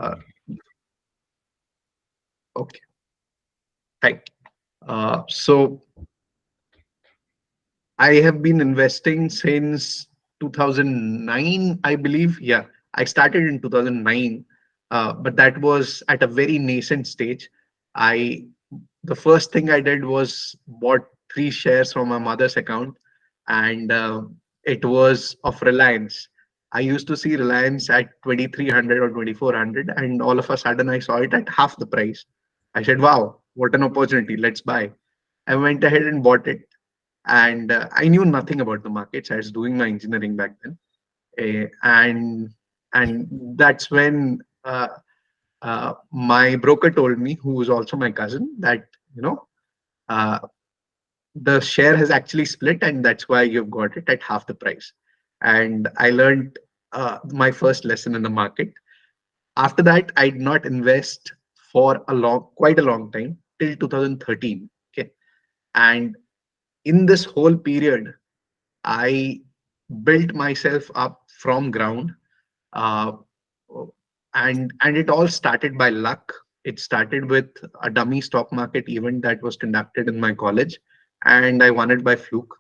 Uh, okay. Hi. So I have been investing since 2009, I believe. Yeah, I started in 2009, but that was at a very nascent stage. I The first thing I did was bought 3 shares from my mother's account, and it was of Reliance. I used to see Reliance at 2300 or 2400, and all of a sudden I saw it at half the price. I said, "Wow, what an opportunity! Let's buy." I went ahead and bought it, and I knew nothing about the markets. I was doing my engineering back then, uh, and and that's when my broker told me, who was also my cousin, that you know uh, the share has actually split, and that's why you've got it at half the price. And I learned my first lesson in the market. After that, I did not invest for quite a long time till 2013. Okay, and in this whole period, I built myself up from ground, uh, and it all started by luck. It started with a dummy stock market event that was conducted in my college, and I won it by fluke.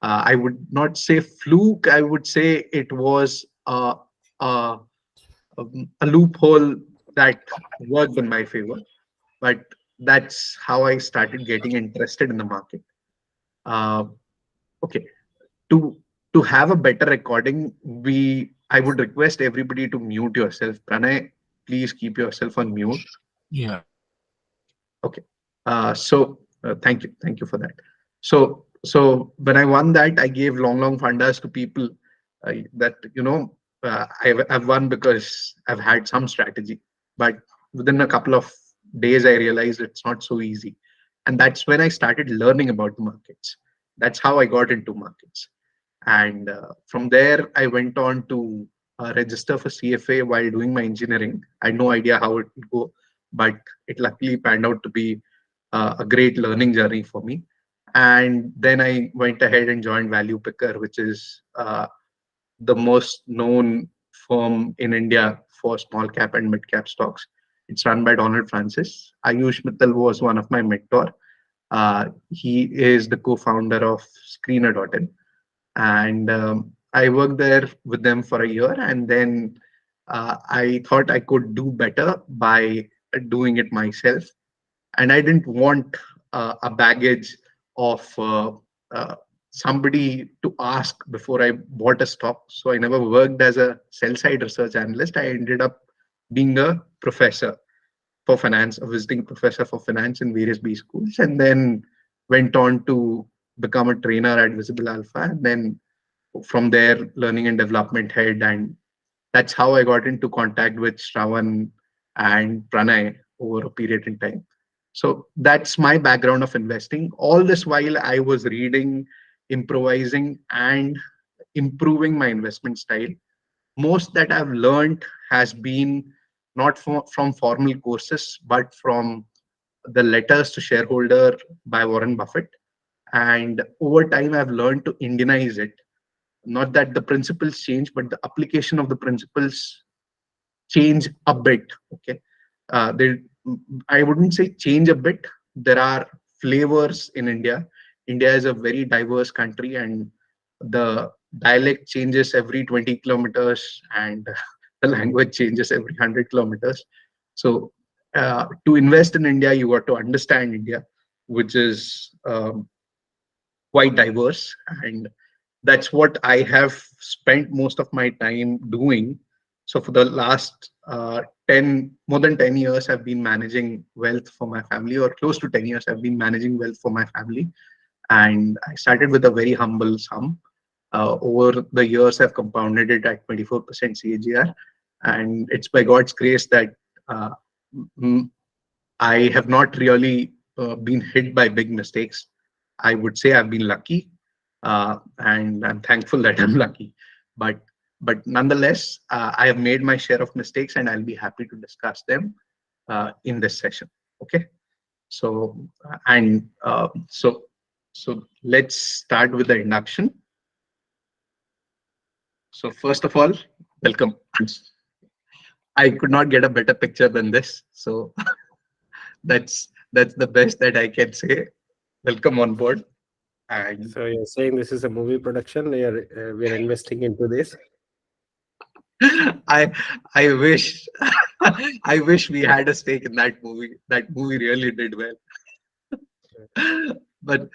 I would not say fluke. I would say it was a, a loophole that worked in my favor. But that's how I started getting interested in the market. Uh, okay, to to have a better recording, we I would request everybody to mute yourself. Pranay, please keep yourself on mute. Yeah. Okay. Thank you for that. So when I won that, I gave long fundas to people that I've won because I've had some strategy. But within a couple of days, I realized it's not so easy, and that's when I started learning about the markets. That's how I got into markets, and from there I went on to register for CFA while doing my engineering. I had no idea how it would go, but it luckily panned out to be a great learning journey for me. And then I went ahead and joined Value Picker, which is the most known firm in India for small cap and mid cap stocks. It's run by Donald Francis. Ayush Mittal was one of my mentor. He is the co-founder of Screener.in, and I worked there with them for a year, and then I thought I could do better by doing it myself, and I didn't want a baggage of somebody to ask before I bought a stock. So I never worked as a sell side research analyst. I ended up being a professor for finance, a visiting professor for finance in various B schools, and then went on to become a trainer at Visible Alpha, and then from there, learning and development head. And that's how I got into contact with Shravan and Pranay over a period in time. So that's my background of investing. All this while I was reading, improvising, and improving my investment style. Most that I've learned has been not from formal courses, but from the letters to shareholder by Warren Buffett. And over time, I've learned to Indianize it. Not that the principles change, but the application of the principles change a bit. Okay, there I wouldn't say change a bit. There are flavors in India. India is a very diverse country, and the dialect changes every 20 kilometers, and the language changes every 100 kilometers. So to invest in India, you got to understand India, which is quite diverse, and that's what I have spent most of my time doing. So for the last 10 more than 10 years, I've been managing wealth for my family, or close to 10 years I've been managing wealth for my family. And I started with a very humble sum. Over the years, I've compounded it at 24% CAGR, and it's by God's grace that uh, mm, I have not really been hit by big mistakes. I would say I've been lucky, and I'm thankful that I'm lucky. But nonetheless, I have made my share of mistakes, and I'll be happy to discuss them in this session. Okay. So and so let's start with the induction. So first of all, welcome. I could not get a better picture than this. So that's the best that I can say. Welcome on board. And So you're saying this is a movie production? We're investing into this. I I wish I wish we had a stake in that movie. That movie really did well. But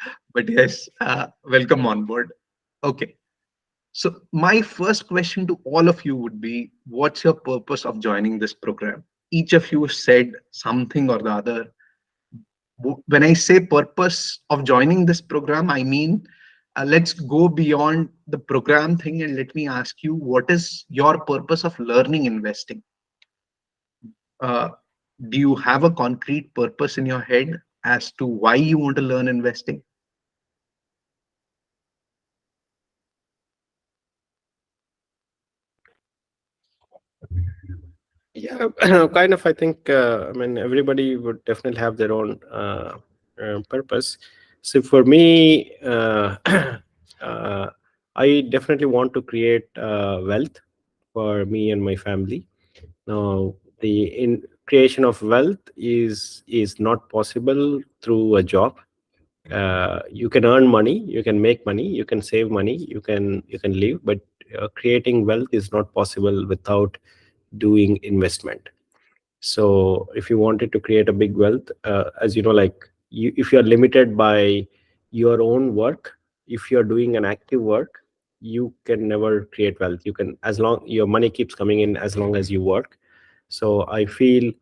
yes, welcome on board. Okay. So my first question to all of you would be, what's your purpose of joining this program? Each of you said something or the other. When I say purpose of joining this program, I mean, let's go beyond the program thing and let me ask you, what is your purpose of learning investing? Uh, do you have a concrete purpose in your head as to why you want to learn investing? Yeah, kind of. I think, I mean, everybody would definitely have their own purpose. So for me, uh, I definitely want to create wealth for me and my family. Now, the in creation of wealth is not possible through a job. You can earn money, you can make money, you can save money, you can live, but creating wealth is not possible without doing investment. So if you wanted to create a big wealth, as you know, like if you are limited by your own work, if you're doing an active work, you can never create wealth. You can, as long your money keeps coming in, as long as you work. So I feel,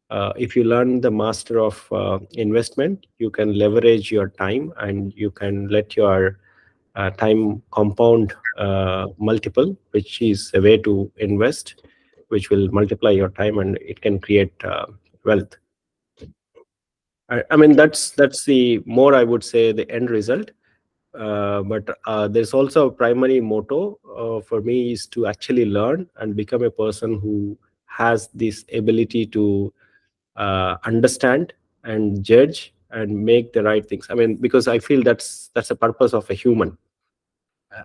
if you learn the master of investment, you can leverage your time and you can let your time compound multiple, which is a way to invest, which will multiply your time and it can create wealth. I mean, that's the more, I would say, the end result. But there's also a primary motto for me is to actually learn and become a person who has this ability to understand and judge and make the right things. I mean, because I feel that's a purpose of a human.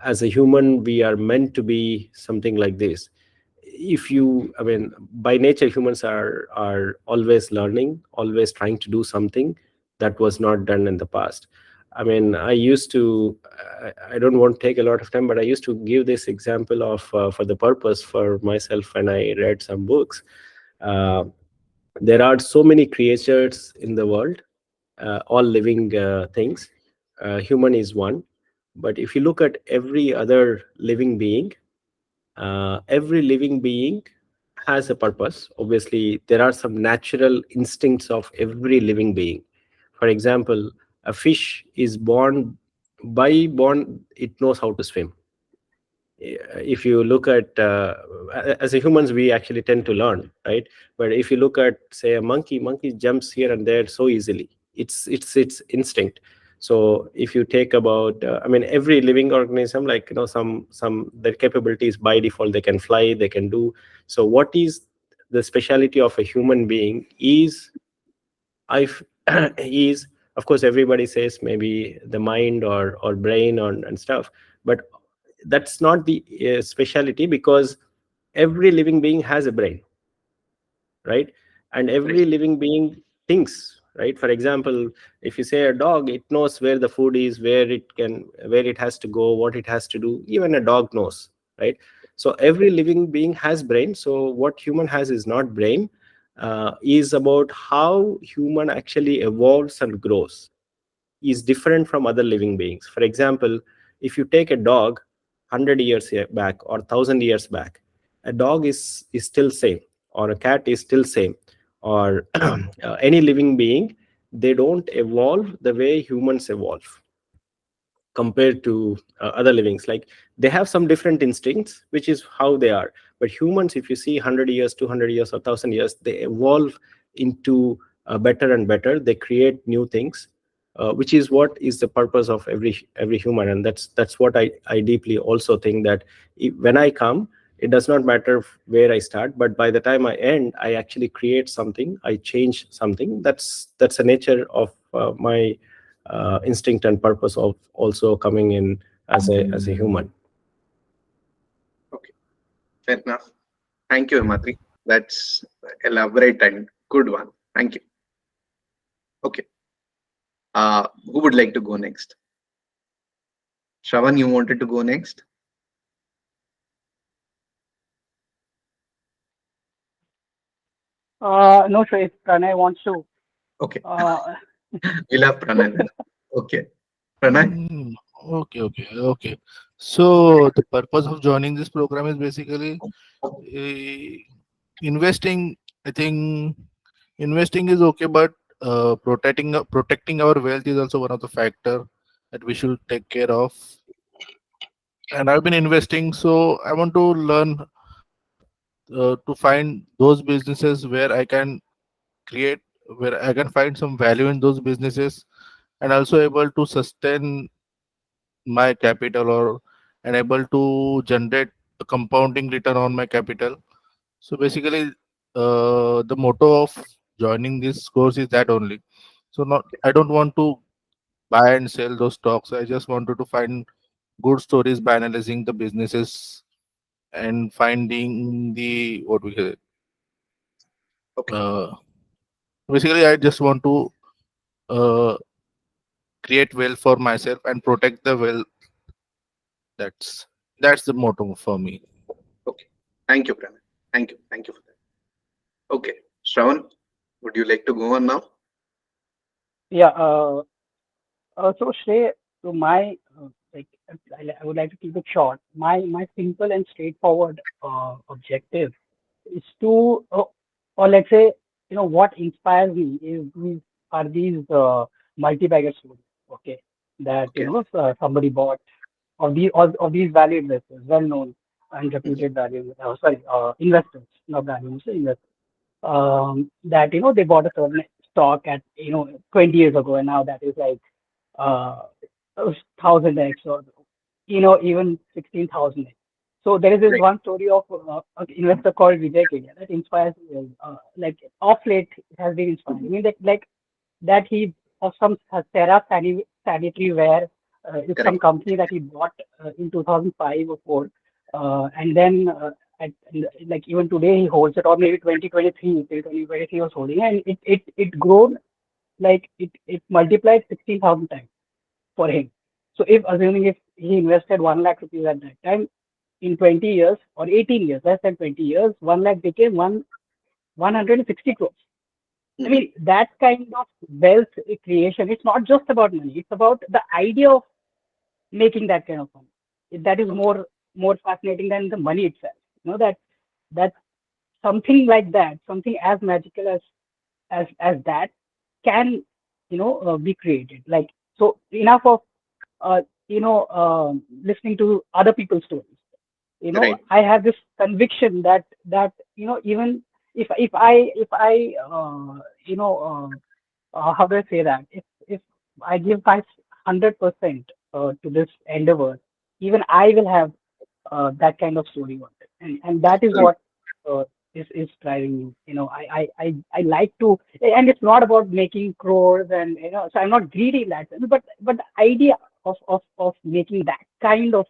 As a human, we are meant to be something like this. If you, I mean, by nature, humans are always learning, always trying to do something that was not done in the past. I mean, I used to, I don't want to take a lot of time, but I used to give this example of for the purpose for myself when I read some books. uh, there are so many creatures in the world, all living things. Human is one, but if you look at every other living being, every living being has a purpose. Obviously, there are some natural instincts of every living being. For example, a fish is born, by born it knows how to swim. If you look at, as a humans, we actually tend to learn, right? But if you look at, say, a monkey jumps here and there so easily. It's instinct. So if you take about, I mean, every living organism, like, some their capabilities by default, they can fly, they can do. So what is the speciality of a human being is, I is, of course, everybody says maybe the mind or brain and stuff, but that's not the speciality, because every living being has a brain, right? And every living being thinks, right? For example, if you say a dog, it knows where the food is, where it has to go, what it has to do. Even a dog knows, right? So every living being has brain. So what human has is not brain, is about how human actually evolves and grows, is different from other living beings. For example, if you take a dog 100 years back or 1,000 years back, a dog is still same, or a cat is still same, or any living being, they don't evolve the way humans evolve compared to other livings. Like, they have some different instincts, which is how they are. But humans, if you see 100 years, 200 years, or 1,000 years, they evolve into better and better. They create new things, which is what is the purpose of every human. And that's what I deeply also think, that when I come, it does not matter where I start, but by the time I end, I actually create something, I change something. That's the nature of my instinct and purpose of also coming in as a human. Okay, fair enough. Thank you, Himatri. That's elaborate and good one. Thank you. Okay. Who would like to go next? Shravan, you wanted to go next? No, sure. If Pranay wants to, Okay. uh, We'll have Pranay then. Okay. Pranay? Mm, okay. So the purpose of joining this program is basically uh, investing. I think investing is okay, but protecting our wealth is also one of the factor that we should take care of. And I've been investing, so I want to learn to find those businesses where I can create, where I can find some value in those businesses, and also able to sustain my capital, or and able to generate a compounding return on my capital. So basically, the motto of joining this course is that only. So not, I don't want to buy and sell those stocks. I just wanted to find good stories by analyzing the businesses and finding the what we say. Okay. Uh, Basically, I just want to uh, create wealth for myself and protect the wealth. That's the motto for me. Okay. Thank you, Pranay. Thank you. Thank you for that. Okay. Shravan, would you like to go on now? yeah. So Shrey, to my like, I would like to keep it short. My simple and straightforward objective is to, or let's say, what inspires me is these multi-bagger stories. Okay, that Okay. somebody bought, of these value investors, well known and Mhm. reputed value, sorry, investors, not value investors, investors, that they bought a certain stock at 20 years ago, and now that is like uh, 1000x, or even 16,000x. So there is this Right. one story of an investor called Vijay Kedia that inspires me. Like off late, it has been inspiring me. That like that he of some Terra sanitary ware, it's some Correct. company that he bought in 2005 or 4, and then like even today he holds it, or maybe 2023 till 2023 was holding it, and it grown, like it multiplied 16,000 times for him. So if assuming if he invested 1 lakh rupees at that time, in 20 years or 18 years, less than 20 years, 1 lakh became 160 crores. I Mhm. mean, that kind of wealth creation, it's not just about money, it's about the idea of making that kind of money. That is Okay. more fascinating than the money itself. That something like that, something as magical as that can be created. Like, so enough of listening to other people's stories. Right. I have this conviction that even if I how do I say that, if I give my 100% to this endeavor, even I will have that kind of story on it, and that is Absolutely. what uh, is driving me. I like to, and it's not about making crores, and so I'm not greedy in that sense, but the idea of making that kind of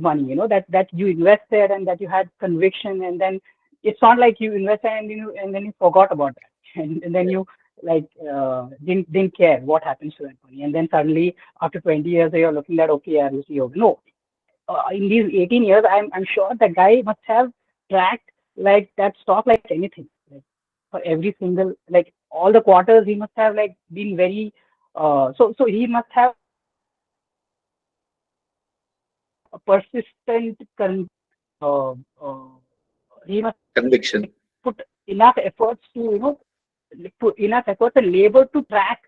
money, that you invested and that you had conviction, and then it's not like you invested and then you forgot about that, and then you like didn't care what happens to that money, and then suddenly after 20 years you're looking at, okay, yeah, you see, okay, no, in these 18 years, I'm sure the guy must have tracked like that stock like anything. Like for every single, like all the quarters, he must have like been very. So he must have a persistent. Uh, uh, he must Conviction. put enough efforts to put enough efforts and labor to track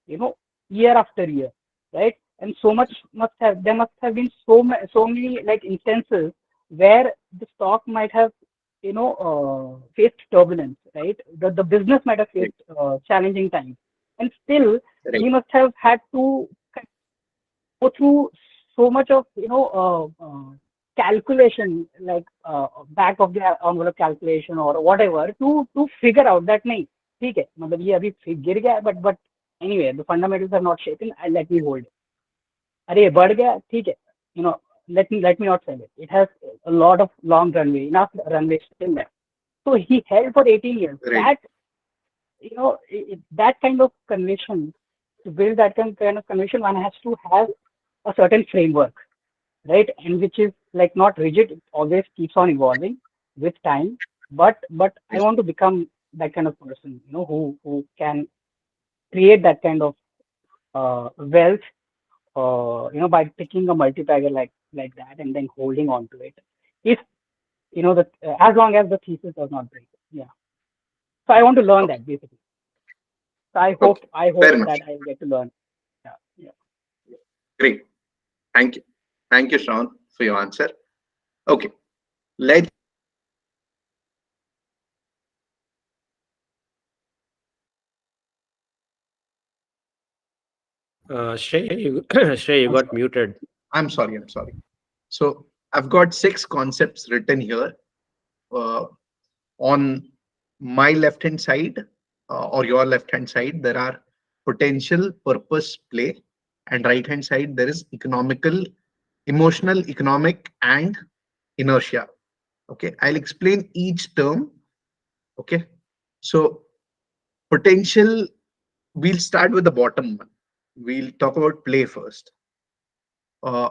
you know, year after year, right? And so much there must have been so many like instances where the stock might have, faced turbulence, right? The business might have Right. faced challenging times, and still Right. he must have had to go through so much of, calculation, like back of the envelope calculation or whatever, to figure out that नहीं ठीक है, मतलब ये अभी गिर गया है, but anyway the fundamentals are not shaken, and let me hold it. अरे ये बढ़ गया, ठीक है, let me not sell it. It has a lot of long runway, enough runway still there. So he held for 18 years. Right. That, that kind of conviction, to build that kind of conviction, one has to have a certain framework, right? And which is like not rigid, it always keeps on evolving with time. But I Yes. want to become that kind of person, who can create that kind of wealth, by picking a multi-bagger like that and then holding on to it. If as long as the thesis does not break. Yeah. So I want to learn Okay. that basically. So I Okay. hope I Fair hope enough. that I'll get to learn. Yeah. Yeah. Great. Thank you. Thank you, Sean, for your answer. Okay. Let's Shrey, Shrey, you I'm got sorry. muted. I'm sorry. I'm sorry. So I've got 6 concepts written here. Uh, on my left hand side, or your left hand side, there are potential, purpose, play, and right hand side there is economical, emotional, economic, and inertia. Okay, I'll explain each term. Okay, so potential, we'll start with the bottom one. We'll talk about play first. Uh,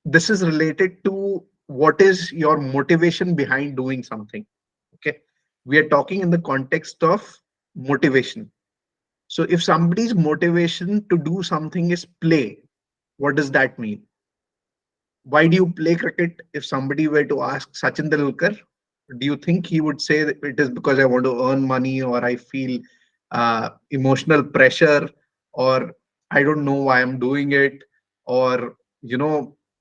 this is related to what is your motivation behind doing something. Okay, we are talking in the context of motivation. So if somebody's motivation to do something is play, what does that mean? Why do you play cricket? If somebody were to ask Sachin Tendulkar, do you think he would say that it is because I want to earn money, or I feel emotional pressure, or I don't know why I'm doing it, or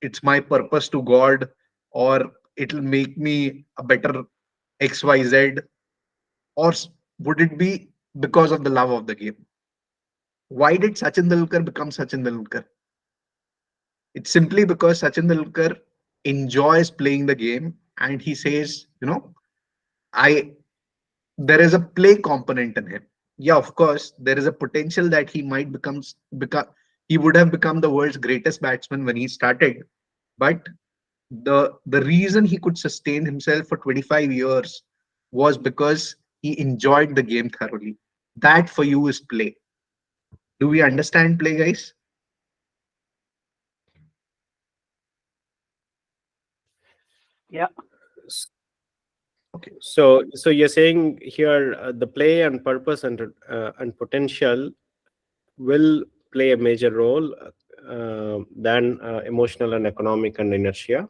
it's my purpose to God, or it'll make me a better XYZ, or would it be because of the love of the game? Why did Sachin Tendulkar become Sachin Tendulkar? It's simply because Sachin Tendulkar enjoys playing the game, and he says, I there is a play component in him. Yeah, of course, there is a potential that he might become he would have become the world's greatest batsman when he started, but the reason he could sustain himself for 25 years was because he enjoyed the game thoroughly. That for you is play. Do we understand play, guys? Yeah. Okay. So you're saying here the play and purpose and potential will play a major role than emotional and economic and inertia.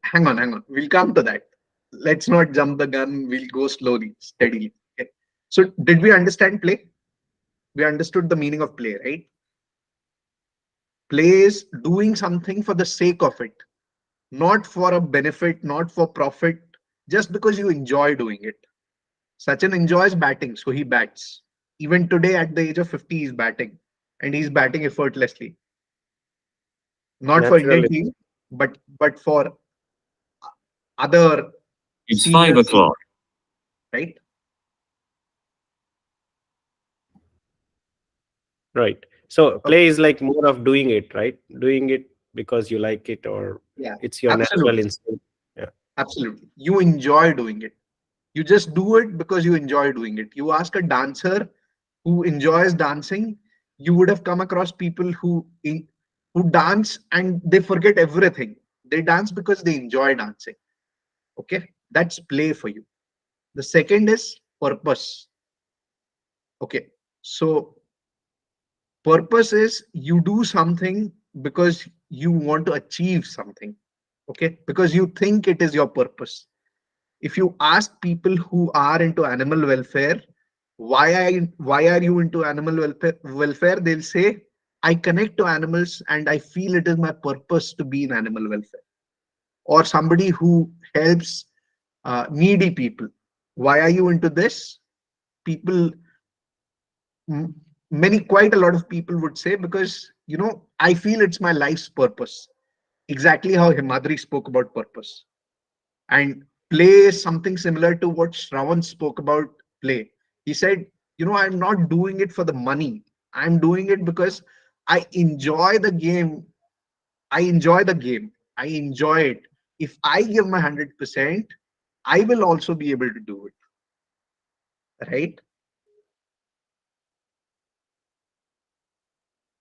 Hang on. We'll come to that. Let's not jump the gun. We'll go slowly, steadily. Okay. So, did we understand play? We understood the meaning of play, right? Play is doing something for the sake of it, not for a benefit, not for profit, just because you enjoy doing it. Sachin enjoys batting, so he bats. Even today, at the age of 50, he's batting, and he's batting effortlessly. Not for Indian Naturally. team, but for other It's five senior teams, o'clock. right? Right. So Okay. play is like more of doing it, right? Doing it because you like it or Yeah, it's your natural absolutely. instinct. Yeah. Absolutely. You enjoy doing it. You just do it because you enjoy doing it. You ask a dancer who enjoys dancing, you would have come across people who dance and they forget everything. They dance because they enjoy dancing. Okay? That's play for you. The second is purpose. Okay. So purpose is you do something because you want to achieve something. Okay? Because you think it is your purpose. If you ask people who are into animal welfare, why are you into animal welfare, they'll say, I connect to animals and I feel it is my purpose to be in animal welfare. Or somebody who helps needy people, why are you into this? People, m- many, quite a lot of people would say, because I feel it's my life's purpose. Exactly how Himadri spoke about purpose. And play is something similar to what Shravan spoke about play. He said, I'm not doing it for the money. I'm doing it because I enjoy the game. I enjoy the game. I enjoy it. If I give my 100%, I will also be able to do it, right?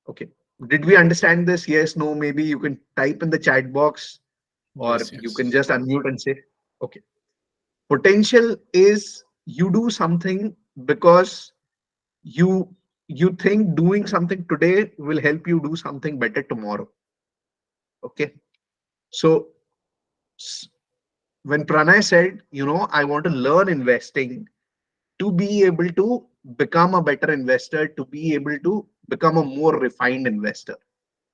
Okay. Did we understand this? Yes, no, maybe you can type in the chat box or Yes, you can yes. just unmute and say, okay. Potential is you do something because you you think doing something today will help you do something better tomorrow. Okay. So s- when Pranay said, I want to learn investing to be able to become a better investor, to be able to become a more refined investor.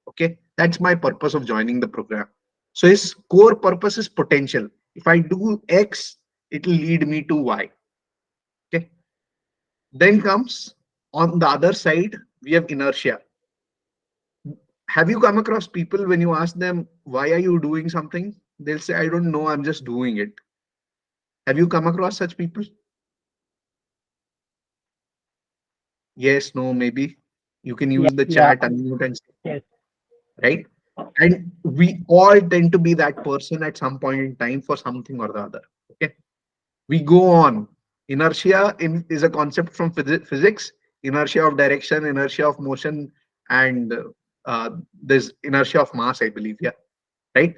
Okay. That's my purpose of joining the program. So his core purpose is potential. If I do X, it will lead me to Y. Okay. Then comes on the other side, we have inertia. Have you come across people when you ask them, why are you doing something? They'll say, I don't know, I'm just doing it. Have you come across such people? Yes, no, maybe. You can Yeah, use the yeah, chat, unmute, and say, yes, right? And we all tend to be that person at some point in time for something or the other. Okay. We go on. Inertia is a concept from physics, inertia of direction, inertia of motion, and there's inertia of mass, I believe. Yeah. Right.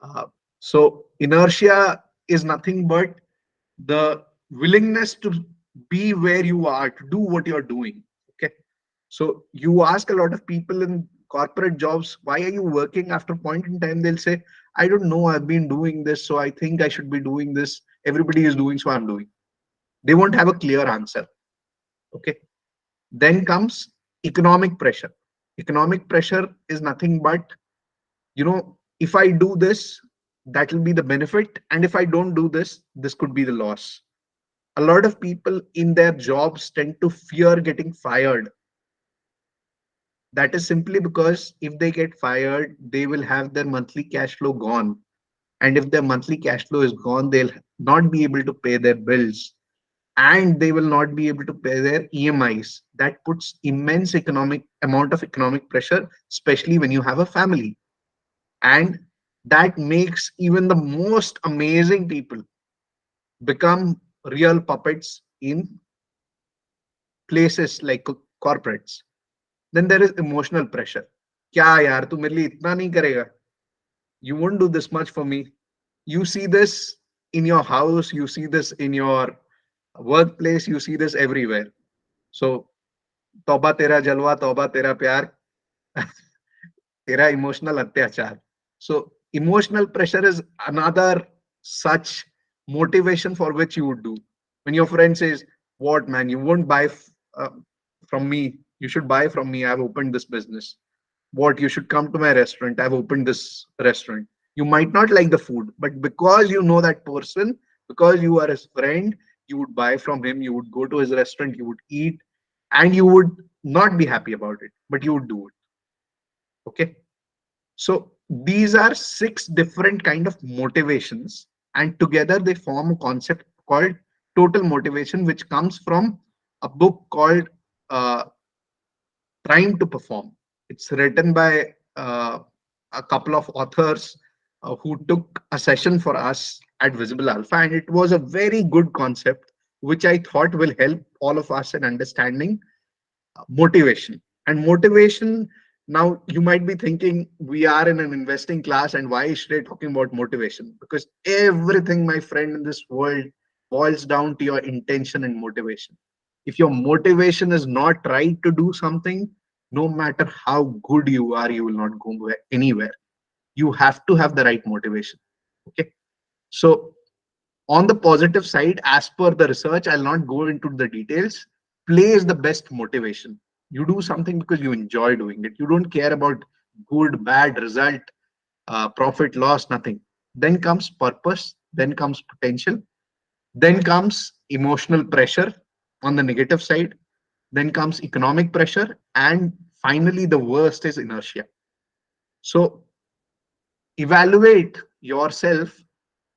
Uh, so inertia is nothing but the willingness to be where you are, to do what you're doing. Okay. So you ask a lot of people in corporate jobs, why are you working? After a point in time, they'll say, I don't know, I've been doing this, so I think I should be doing this. Everybody is doing, so I'm doing. They won't have a clear answer. Okay. Then comes economic pressure. Economic pressure is nothing but, if I do this, that will be the benefit. And if I don't do this, this could be the loss. A lot of people in their jobs tend to fear getting fired. That is simply because if they get fired, they will have their monthly cash flow gone. And if their monthly cash flow is gone, they'll not be able to pay their bills and they will not be able to pay their EMIs. That puts immense economic amount of economic pressure, especially when you have a family. And that makes even the most amazing people become real puppets in places like corporates. Then there is emotional pressure. क्या यार तू मेरे लिए इतना नहीं करेगा? You won't do this much for me. You see this in your house, you see this in your workplace, you see this everywhere. So तौबा तेरा जलवा तौबा तेरा प्यार तेरा emotional अत्याचार. So emotional pressure is another such motivation for which you would do. When your friend says, what man, you won't buy uh, from me, you should buy from me, I've opened this business. What, you should come to my restaurant, I've opened this restaurant. You might not like the food, but because you know that person, because you are his friend, you would buy from him, you would go to his restaurant, you would eat, and you would not be happy about it, but you would do it. Okay. So these are six different kind of motivations, and together they form a concept called total motivation, which comes from a book called uh, Trying to Perform. It's written by a couple of authors who took a session for us at Visible Alpha, and it was a very good concept, which I thought will help all of us in understanding motivation. And motivation, now you might be thinking, we are in an investing class, and why is they talking about motivation? Because everything, my friend, in this world boils down to your intention and motivation. If your motivation is not right to do something, no matter how good you are, you will not go anywhere. You have to have the right motivation. Okay. So on the positive side, as per the research, I'll not go into the details. Play is the best motivation. You do something because you enjoy doing it. You don't care about good, bad result, profit, loss, nothing. Then comes purpose, then comes potential, then comes emotional pressure on the negative side, then comes economic pressure, and finally, the worst is inertia. So evaluate yourself.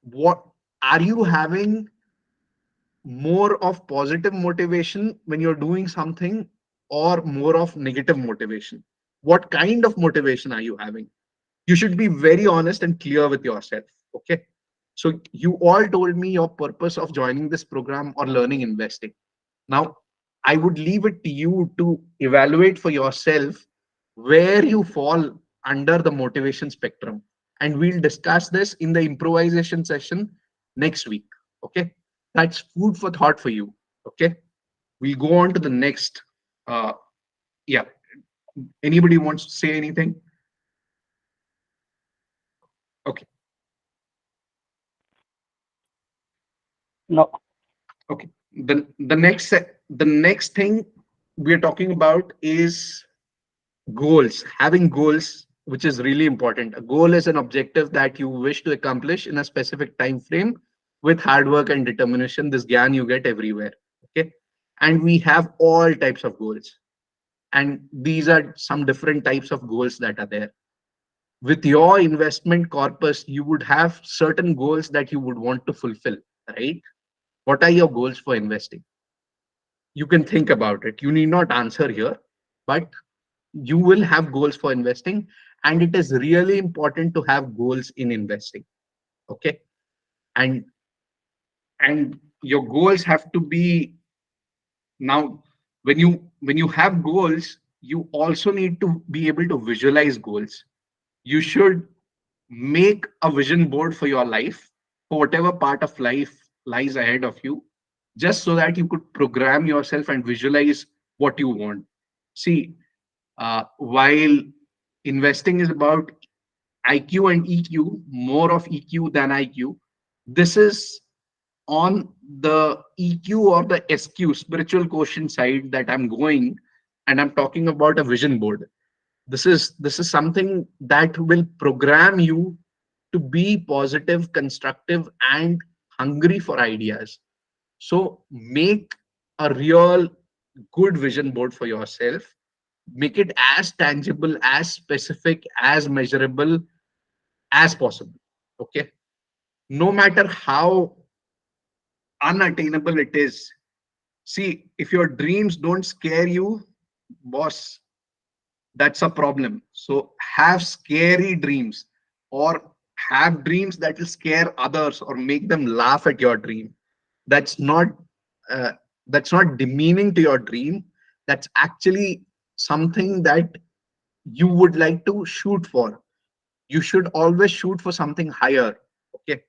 What are you having more of positive motivation when you're doing something or more of negative motivation? What kind of motivation are you having? You should be very honest and clear with yourself. Okay. So you all told me your purpose of joining this program or learning investing. Now, I would leave it to you to evaluate for yourself where you fall under the motivation spectrum. And we'll discuss this in the improvisation session next week. Okay. That's food for thought for you. Okay. We'll go on to the next. Uh, yeah. Anybody wants to say anything? Okay. No. Okay. The next thing we're talking about is goals. Having goals, which is really important. A goal is an objective that you wish to accomplish in a specific time frame with hard work and determination. This gyan you get everywhere. Okay. And we have all types of goals. And these are some different types of goals that are there. With your investment corpus, you would have certain goals that you would want to fulfill, right? What are your goals for investing? You can think about it. You need not answer here, but you will have goals for investing, and it is really important to have goals in investing. Okay. And and your goals have to be, now when you have goals, you also need to be able to visualize goals. You should make a vision board for your life, for whatever part of life lies ahead of you, just so that you could program yourself and visualize what you want. See, while investing is about IQ and EQ, more of EQ than IQ, this is on the EQ or the SQ, spiritual quotient side, that I'm going, and I'm talking about a vision board. This is something that will program you to be positive, constructive, and hungry for ideas. So make a real good vision board for yourself. Make it as tangible, as specific, as measurable as possible. Okay. No matter how unattainable it is. See, if your dreams don't scare you, boss, that's a problem. So have scary dreams, or have dreams that will scare others or make them laugh at your dream. That's not uh, that's not demeaning to your dream. That's actually something that you would like to shoot for. You should always shoot for something higher. Okay.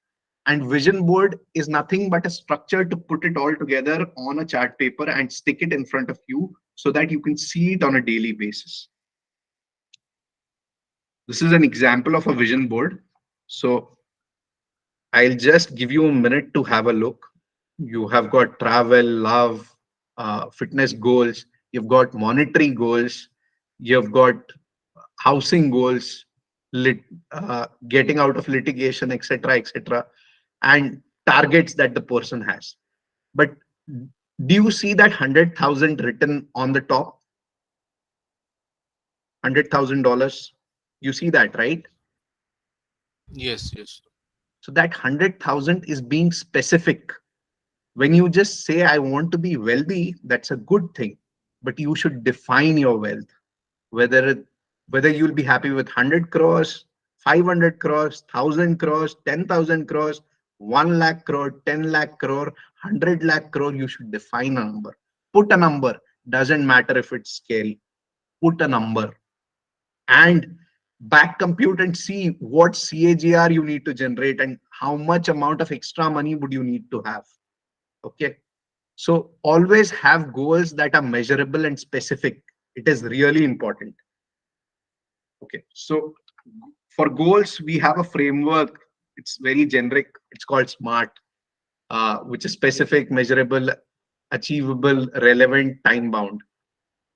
And vision board is nothing but a structure to put it all together on a chart paper and stick it in front of you so that you can see it on a daily basis. This is an example of a vision board. So I'll just give you a minute to have a look. You have got travel, love, fitness goals. You've got monetary goals. You've got housing goals, getting out of litigation, etc., etc., and targets that the person has. But do you see that 100,000 written on the top? $100,000. You see that, right? Yes, yes. So that 100,000 is being specific. When you just say, I want to be wealthy, that's a good thing. But you should define your wealth. Whether you'll be happy with 100 crores, 500 crores, 1,000 crores, 10,000 crores, 1 lakh crore, 10 lakh crore, 100 lakh crore, you should define a number. Put a number. Doesn't matter if it's scary. Put a number and back compute and see what CAGR you need to generate and how much amount of extra money would you need to have. Okay. So always have goals that are measurable and specific. It is really important. Okay. So for goals, we have a framework. It's very generic. It's called SMART, which is specific, measurable, achievable, relevant, time bound.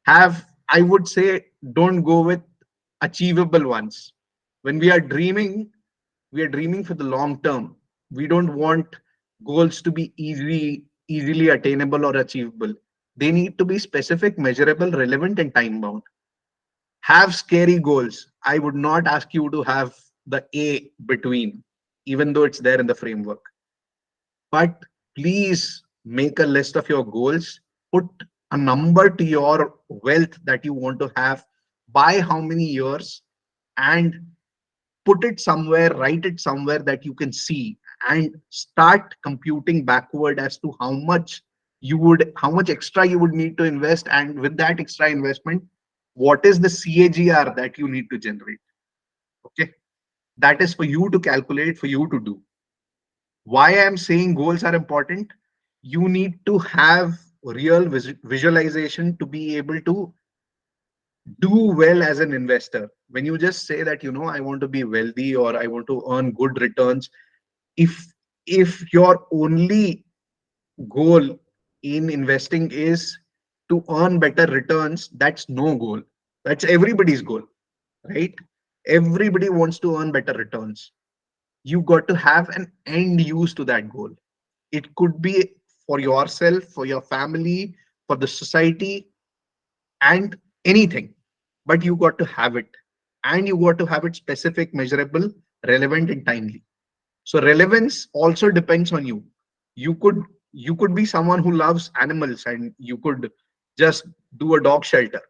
I would say, don't go with achievable ones. When we are dreaming for the long term. We don't want goals to be easily attainable or achievable. They need to be specific, measurable, relevant, and time bound. Have scary goals. I would not ask you to have the A between, even though it's there in the framework. But please make a list of your goals. Put a number to your wealth that you want to have by how many years, and put it somewhere, write it somewhere that you can see. and start computing backward as to how much extra you would need to invest, and with that extra investment, what is the CAGR that you need to generate. Okay, that is for you to calculate, for you to do. Why I am saying goals are important: you need to have real visualization to be able to do well as an investor. When you just say that, I want to be wealthy or I want to earn good returns, if your only goal in investing is to earn better returns, that's no goal. That's everybody's goal, right? Everybody wants to earn better returns. You got to have an end use to that goal. It could be for yourself, for your family, for the society, and anything. But you got to have it, and you got to have it specific, measurable, relevant, and timely. So relevance also depends on you. You could be someone who loves animals and you could just do a dog shelter.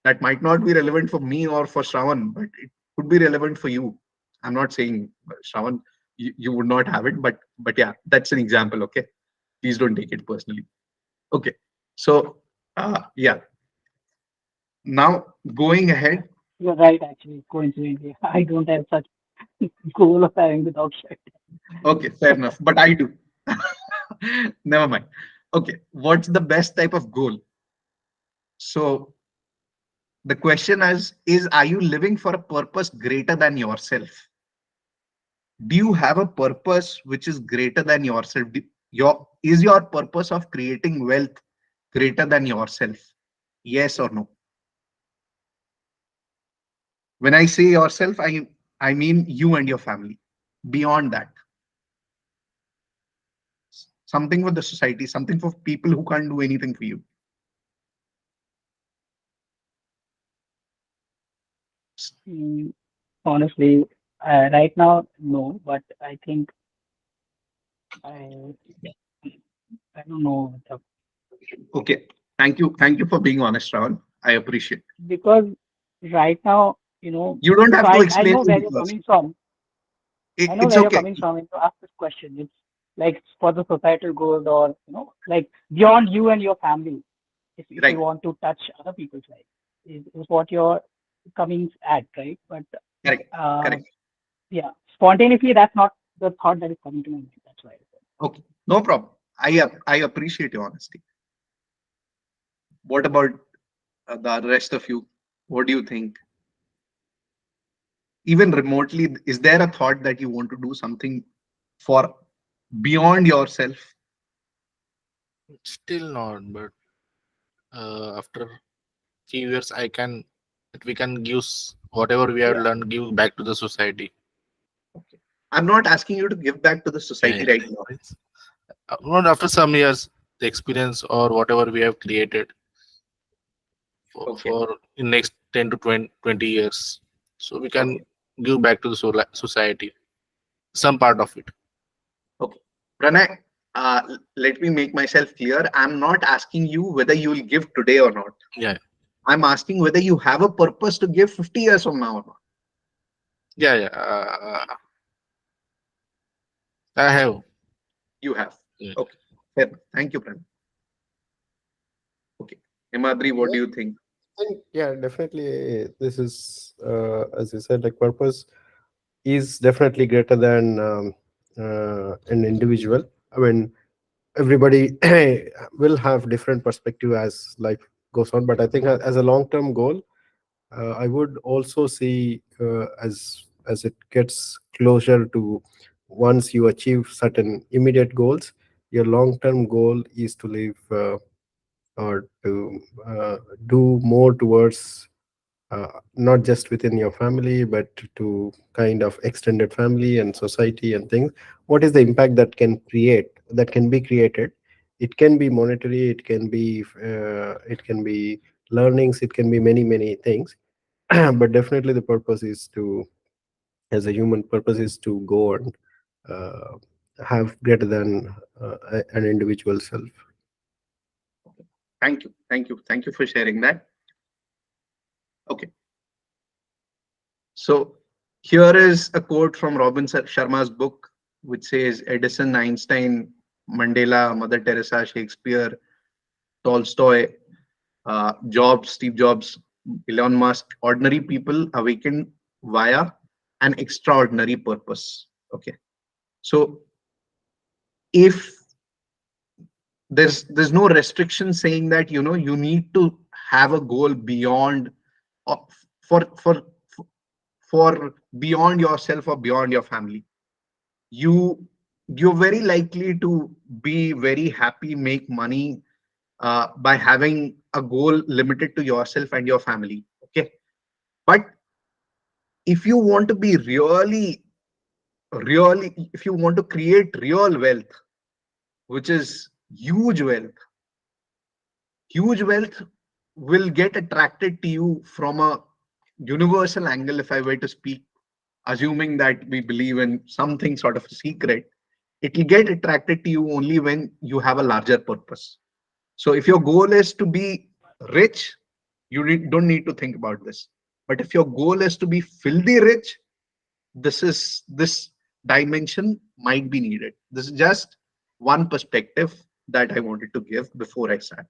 That might not be relevant for me or for Shravan, but it could be relevant for you. I'm not saying, Shravan, you would not have it, but yeah, that's an example. Okay, please don't take it personally. Okay, so yeah, now going ahead. You're right, actually, coincidentally. I don't have such goal of having the dog shed. Okay, fair enough, but I do. Never mind. Okay, what's the best type of goal? So the question is, are you living for a purpose greater than yourself? Do you have a purpose which is greater than yourself? Is your purpose of creating wealth greater than yourself? Yes or no? When I say yourself, I mean you and your family. Beyond that, something for the society, something for people who can't do anything for you. Mm, honestly, right now, no, but I think I I don't know Okay, thank you for being honest, Rahul. I appreciate. because right now, You don't so have to I explain know to where me you're first. coming from. I know It's where you're okay. coming from and to ask this question. It's like for the societal goals or like beyond you and your family. If you Right. want to touch other people's life, is what you're coming at, right? But Correct. uh, Correct. yeah, spontaneously, that's not the thought that is coming to my mind. That's why I said. Okay. No problem. I appreciate your honesty. What about the rest of you? What do you think? Even remotely, is there a thought that you want to do something for beyond yourself? Still not, but after few years, we can give whatever we have Yeah, learned, give back to the society. Okay. I'm not asking you to give back to the Yeah, society yeah. right now. It's, not after some years, the experience or whatever we have created Okay. for in next 10 to 20 years, so we can Okay. give back to the society some part of it. Okay. Pranay, let me make myself clear. I'm not asking you whether you will give today or not. Yeah, I'm asking whether you have a purpose to give 50 years from now or not. yeah, yeah. I have. You have. Yeah. Okay. Fair. Thank you, Pranay. Okay. Himadri, what do Yeah, you think? yeah, definitely. This is, as you said, like purpose is definitely greater than an individual. I mean, everybody will have different perspective as life goes on, but I think as a long-term goal, I would also see as it gets closer to once you achieve certain immediate goals, your long-term goal is to live or to do more towards not just within your family, but to kind of extended family and society and things. What is the impact that can be created? It can be monetary, it can be learnings, it can be many things. But definitely the purpose is to, as a human, purpose is to go and uh, have greater than an individual self. Thank you. Thank you. Thank you for sharing that. Okay. So here is a quote from Robin Sharma's book. which says Edison, Einstein, Mandela, Mother Teresa, Shakespeare, Tolstoy, Jobs, Steve Jobs, Elon Musk, ordinary people awakened via an extraordinary purpose. Okay. So if there's no restriction saying that you need to have a goal beyond of for for beyond yourself or beyond your family, you you're very likely to be very happy, make money by having a goal limited to yourself and your family. Okay. But if you want to be really, if you want to create real wealth, which is huge wealth will get attracted to you from a universal angle. If I were to speak, assuming that we believe in something sort of a secret, it will get attracted to you only when you have a larger purpose. So if your goal is to be rich, don't need to think about this. But if your goal is to be filthy rich, this dimension might be needed. This is just one perspective that I wanted to give before I start.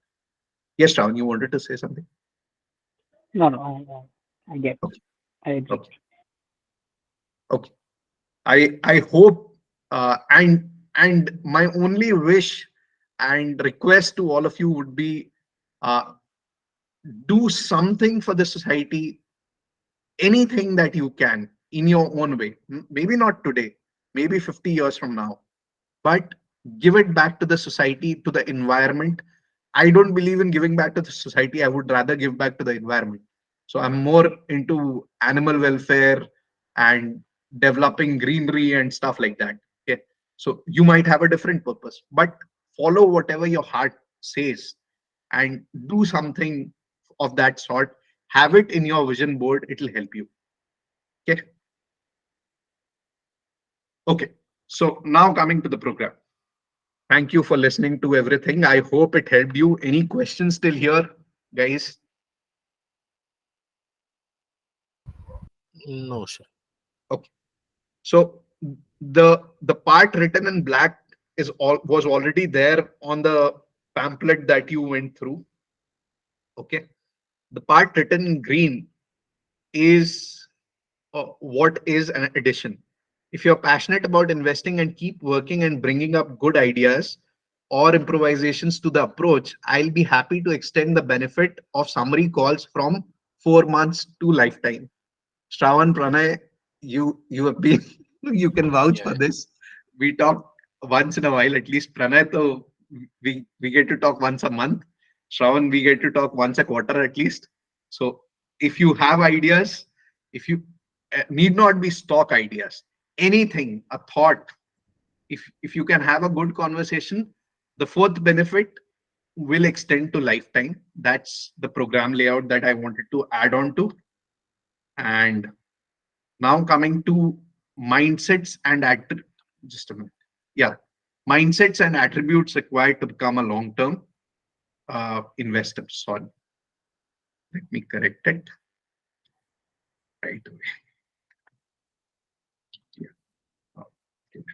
Yes, Ravin, you wanted to say something? No, no, I get. Okay. I agree. Okay. Okay. I hope and my only wish and request to all of you would be, uh, do something for the society, anything that you can in your own way. Maybe not today, maybe 50 years from now, but give it back to the society, to the environment. I don't believe in giving back to the society. I would rather give back to the environment. So I'm more into animal welfare and developing greenery and stuff like that. Okay. So you might have a different purpose, but follow whatever your heart says and do something of that sort. Have it in your vision board. It'll help you. Okay. Okay. So now coming to the program. Thank you for listening to everything. I hope it helped you. Any questions still here, guys? No, sure. Okay. So the part written in black was already there on the pamphlet that you went through. Okay. The part written in green is what is an addition. If you're passionate about investing and keep working and bringing up good ideas or improvisations to the approach, I'll be happy to extend the benefit of summary calls from 4 months to lifetime. Shravan, Pranay, you have been you can vouch for Yeah. this. We talk once in a while, at least Pranay, so we get to talk once a month. Shravan, we get to talk once a quarter at least. So if you have ideas, if you need not be stock ideas, anything, a thought, if you can have a good conversation, the fourth benefit will extend to lifetime. That's the program layout that I wanted to add on to. And now coming to mindsets and just a minute. Yeah, mindsets and attributes required to become a long-term investor. Sorry, let me correct it right away. Yeah. Okay.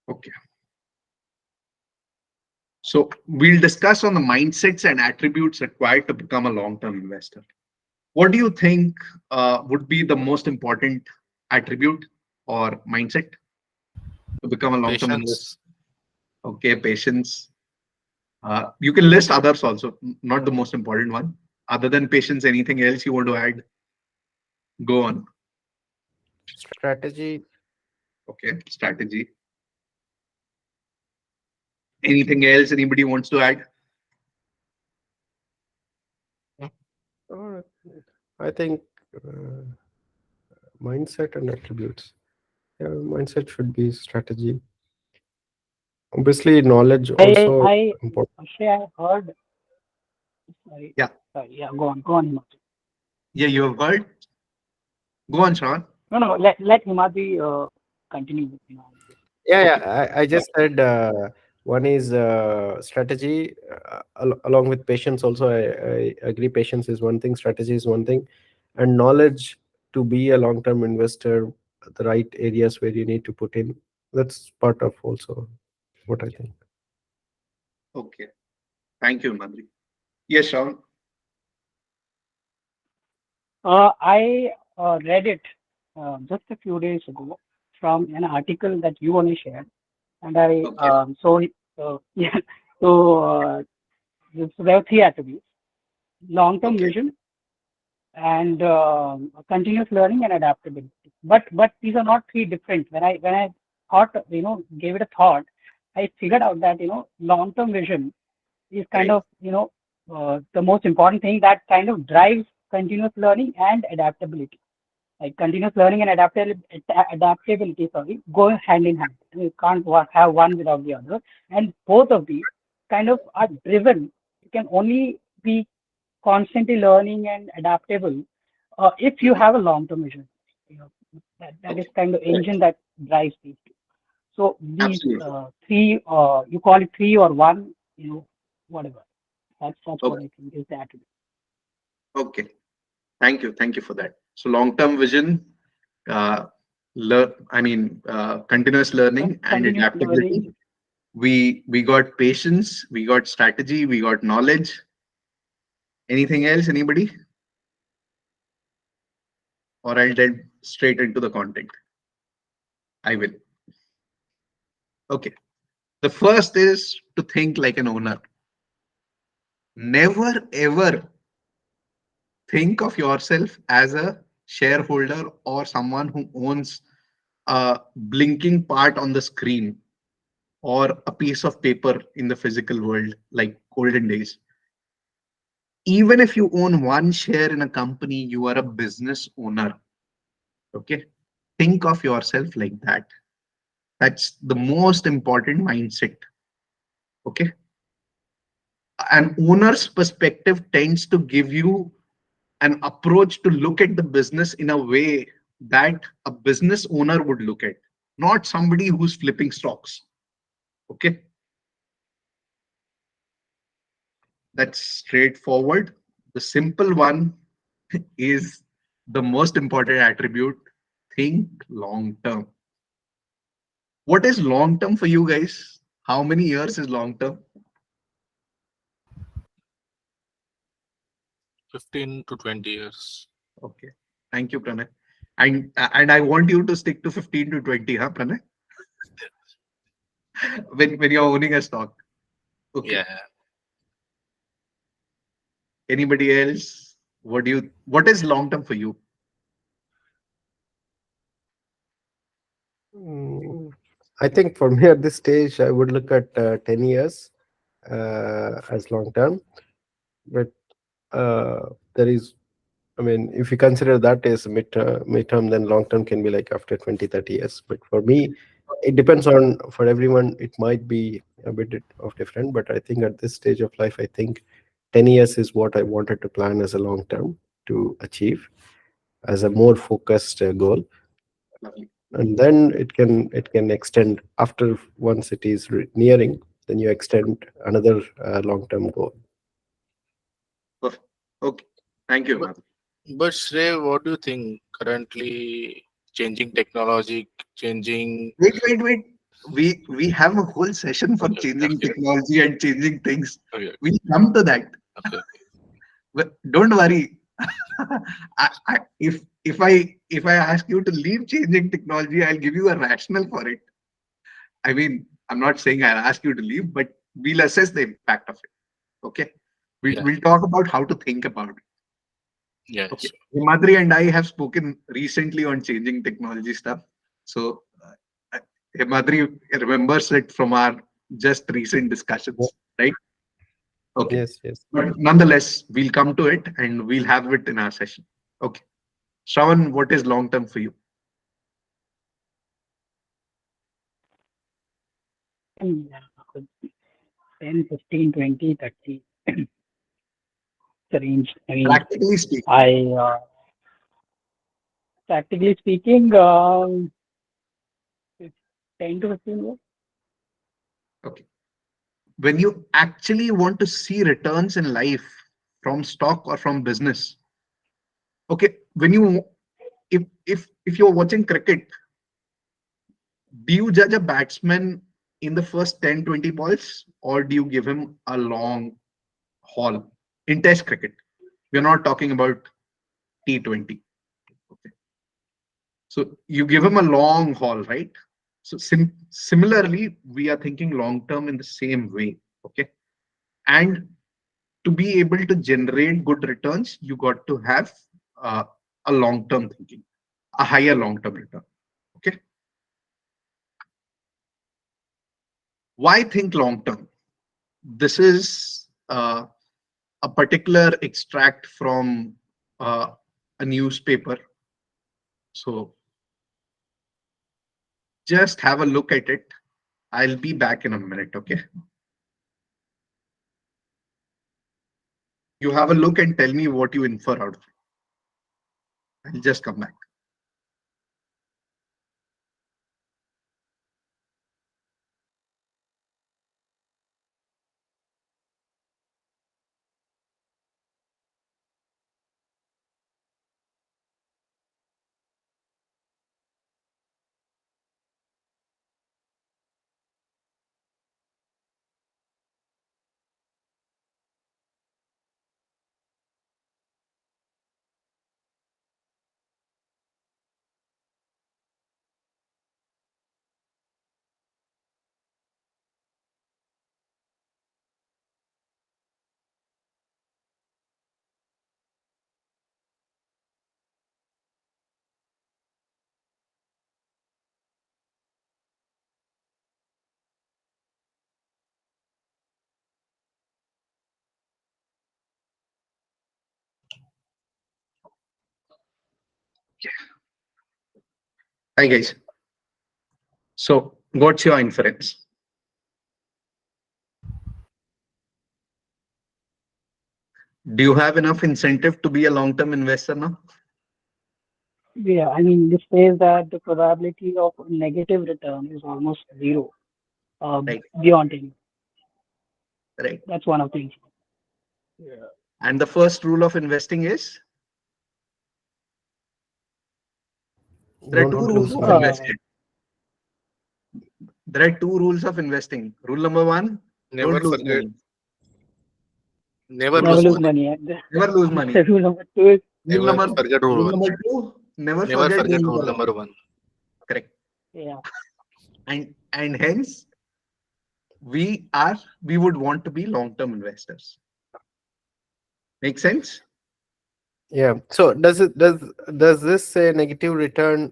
Okay. So we'll discuss on the mindsets and attributes required to become a long-term investor. What do you think would be the most important attribute or mindset to become a long-term investor? Patience. Okay, patience. You can list others also, not the most important one. Other than patience, anything else you want to add? Go on. Strategy. Okay, strategy. Anything else anybody wants to add? uh, I think mindset and attributes. Yeah, mindset should be strategy. Obviously, knowledge also I important. Akshay, I heard. Sorry, Yeah, sorry. Yeah, go on, Himadri. yeah, you have heard. Go on, Sean. No, no, let Himadri continue with Yeah, Okay, yeah. I just said one is strategy along with patience. Also, I agree. Patience is one thing. Strategy is one thing, and knowledge to be a long-term investor. the right areas where you need to put in. That's part of also what I think. Okay. Thank you, Madri. Yes, Sean. I read it just a few days ago from an article that you only shared, and I Okay. yeah, so there are three attributes: long-term Okay. vision, and continuous learning and adaptability. But these are not three different. When I thought, gave it a thought, I figured out that long-term vision is kind Right. of the most important thing that kind of drives continuous learning and adaptability. Like continuous learning and adaptability, sorry, go hand in hand. You can't have one without the other, and both of these kind of are driven. You can only be constantly learning and adaptable if you Mhm. have a long-term vision. You know, that is Okay. kind of engine that drives these two. So these Absolutely. three, you call it three or one, whatever. That's what Okay. I think is the attribute. Okay. Thank you. Thank you for that. So long-term vision, uh, continuous learning and Continuous learning. adaptability. We got patience, we got strategy, we got knowledge. Anything else? Anybody? Or I'll delve straight into the content. I will. Okay. The first is to think like an owner. Never ever think of yourself as a shareholder or someone who owns a blinking part on the screen or a piece of paper in the physical world like olden days. Even if you own one share in a company, you are a business owner. Okay. Think of yourself like that. That's the most important mindset. Okay. An owner's perspective tends to give you an approach to look at the business in a way that a business owner would look at, not somebody who's flipping stocks. Okay. That's straightforward. The simple one is the most important attribute. Think long term. What is long term for you guys? How many years is long term? 15 to 20 years. Okay. Thank you, Pranay. And I want you to stick to 15 to 20, huh, Pranay? When you're owning a stock. Okay. Yeah. Anybody else? What is long term for you? Mm, I think for me at this stage, I would look at 10 years as long term. But there is, I mean, if you consider that as midterm, then long term can be like after 20, 30 years. But for me, it depends on, for everyone, it might be a bit of different. But I think at this stage of life, I think 10 years is what I wanted to plan as a long term to achieve as a more focused goal. Lovely. And then it can extend after, once it is nearing, then you extend another long term goal. Perfect. Okay. Thank you, But, Madhu. but Shrey, what do you think currently changing technology, changing? Wait. We have a whole session for Okay, changing okay, technology and changing things. okay, We'll come to that. okay. But don't worry. If I ask you to leave changing technology, I'll give you a rationale for it. I mean, I'm not saying I'll ask you to leave, but we'll assess the impact of it. Okay. We'll, Yeah, we'll talk about how to think about it. yeah, Okay. sure. Himadri and I have spoken recently on changing technology stuff. So Himadri remembers it from our just recent discussions, right? Okay. Yes, yes. But nonetheless, we'll come to it and we'll have it in our session. Okay. Shravan, what is long term for you? And, 10, 15, 20, 30. The range. I mean, Practically speaking. I practically speaking, 10 to 15 years. Okay. When you actually want to see returns in life from stock or from business, okay, when you if you're watching cricket, do you judge a batsman in the first 10-20 balls, or do you give him a long haul in test cricket? We're not talking about T20. Okay. So you give him a long haul, right? So similarly, we are thinking long term in the same way. Okay. And to be able to generate good returns, you got to have uh, a long term thinking, a higher long term return. Okay. Why think long term? This is a particular extract from a newspaper. So just have a look at it. I'll be back in a minute. Okay. You have a look and tell me what you infer out of it. I'll just come back. Hi guys. So what's your inference? Do you have enough incentive to be a long-term investor now? Yeah, I mean, this says that the probability of negative return is almost zero, Right, beyond 10. right. That's one of the things. Yeah. And the first rule of investing is there are Don't two rules lose of money. Uh, investing. There are two rules of investing. Rule number one, Never don't lose forget. money. Never Rule Never lose number lose one, money. money. And never lose money. the rule number two is Rule Never number forget rule rule one. number two, never Never forget forget doing rule the number one. correct. yeah. And hence we would want to be long-term investors. Make sense? Yeah. So does this say negative return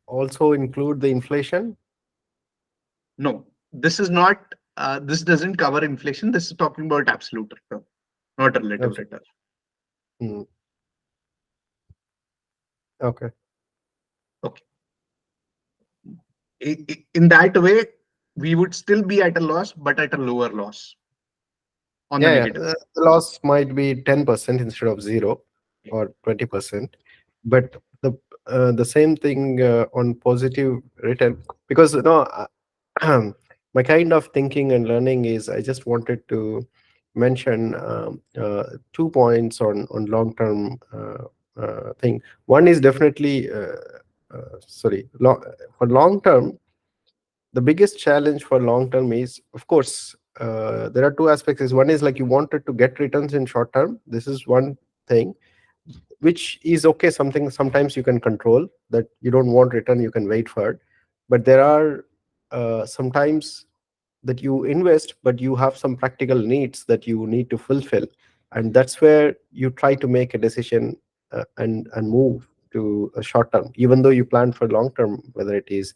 also include the inflation? No, this is not. This doesn't cover inflation. This is talking about absolute return, not relative Abs- return. Hmm. Okay. Okay. In that way, we would still be at a loss, but at a lower loss on the Yeah, yeah. negative. The loss might be 10% instead of zero Yeah. or 20%, but the same thing on positive return, because my kind of thinking and learning is I just wanted to mention 2 points on long term thing. One is definitely for long term, the biggest challenge for long term is, of course, there are two aspects. Is one is like you wanted to get returns in short term. This is one thing, which is okay. Something sometimes you can control, that you don't want return, you can wait for it. But there are sometimes that you invest, but you have some practical needs that you need to fulfill, and that's where you try to make a decision and move to a short term, even though you plan for long term, whether it is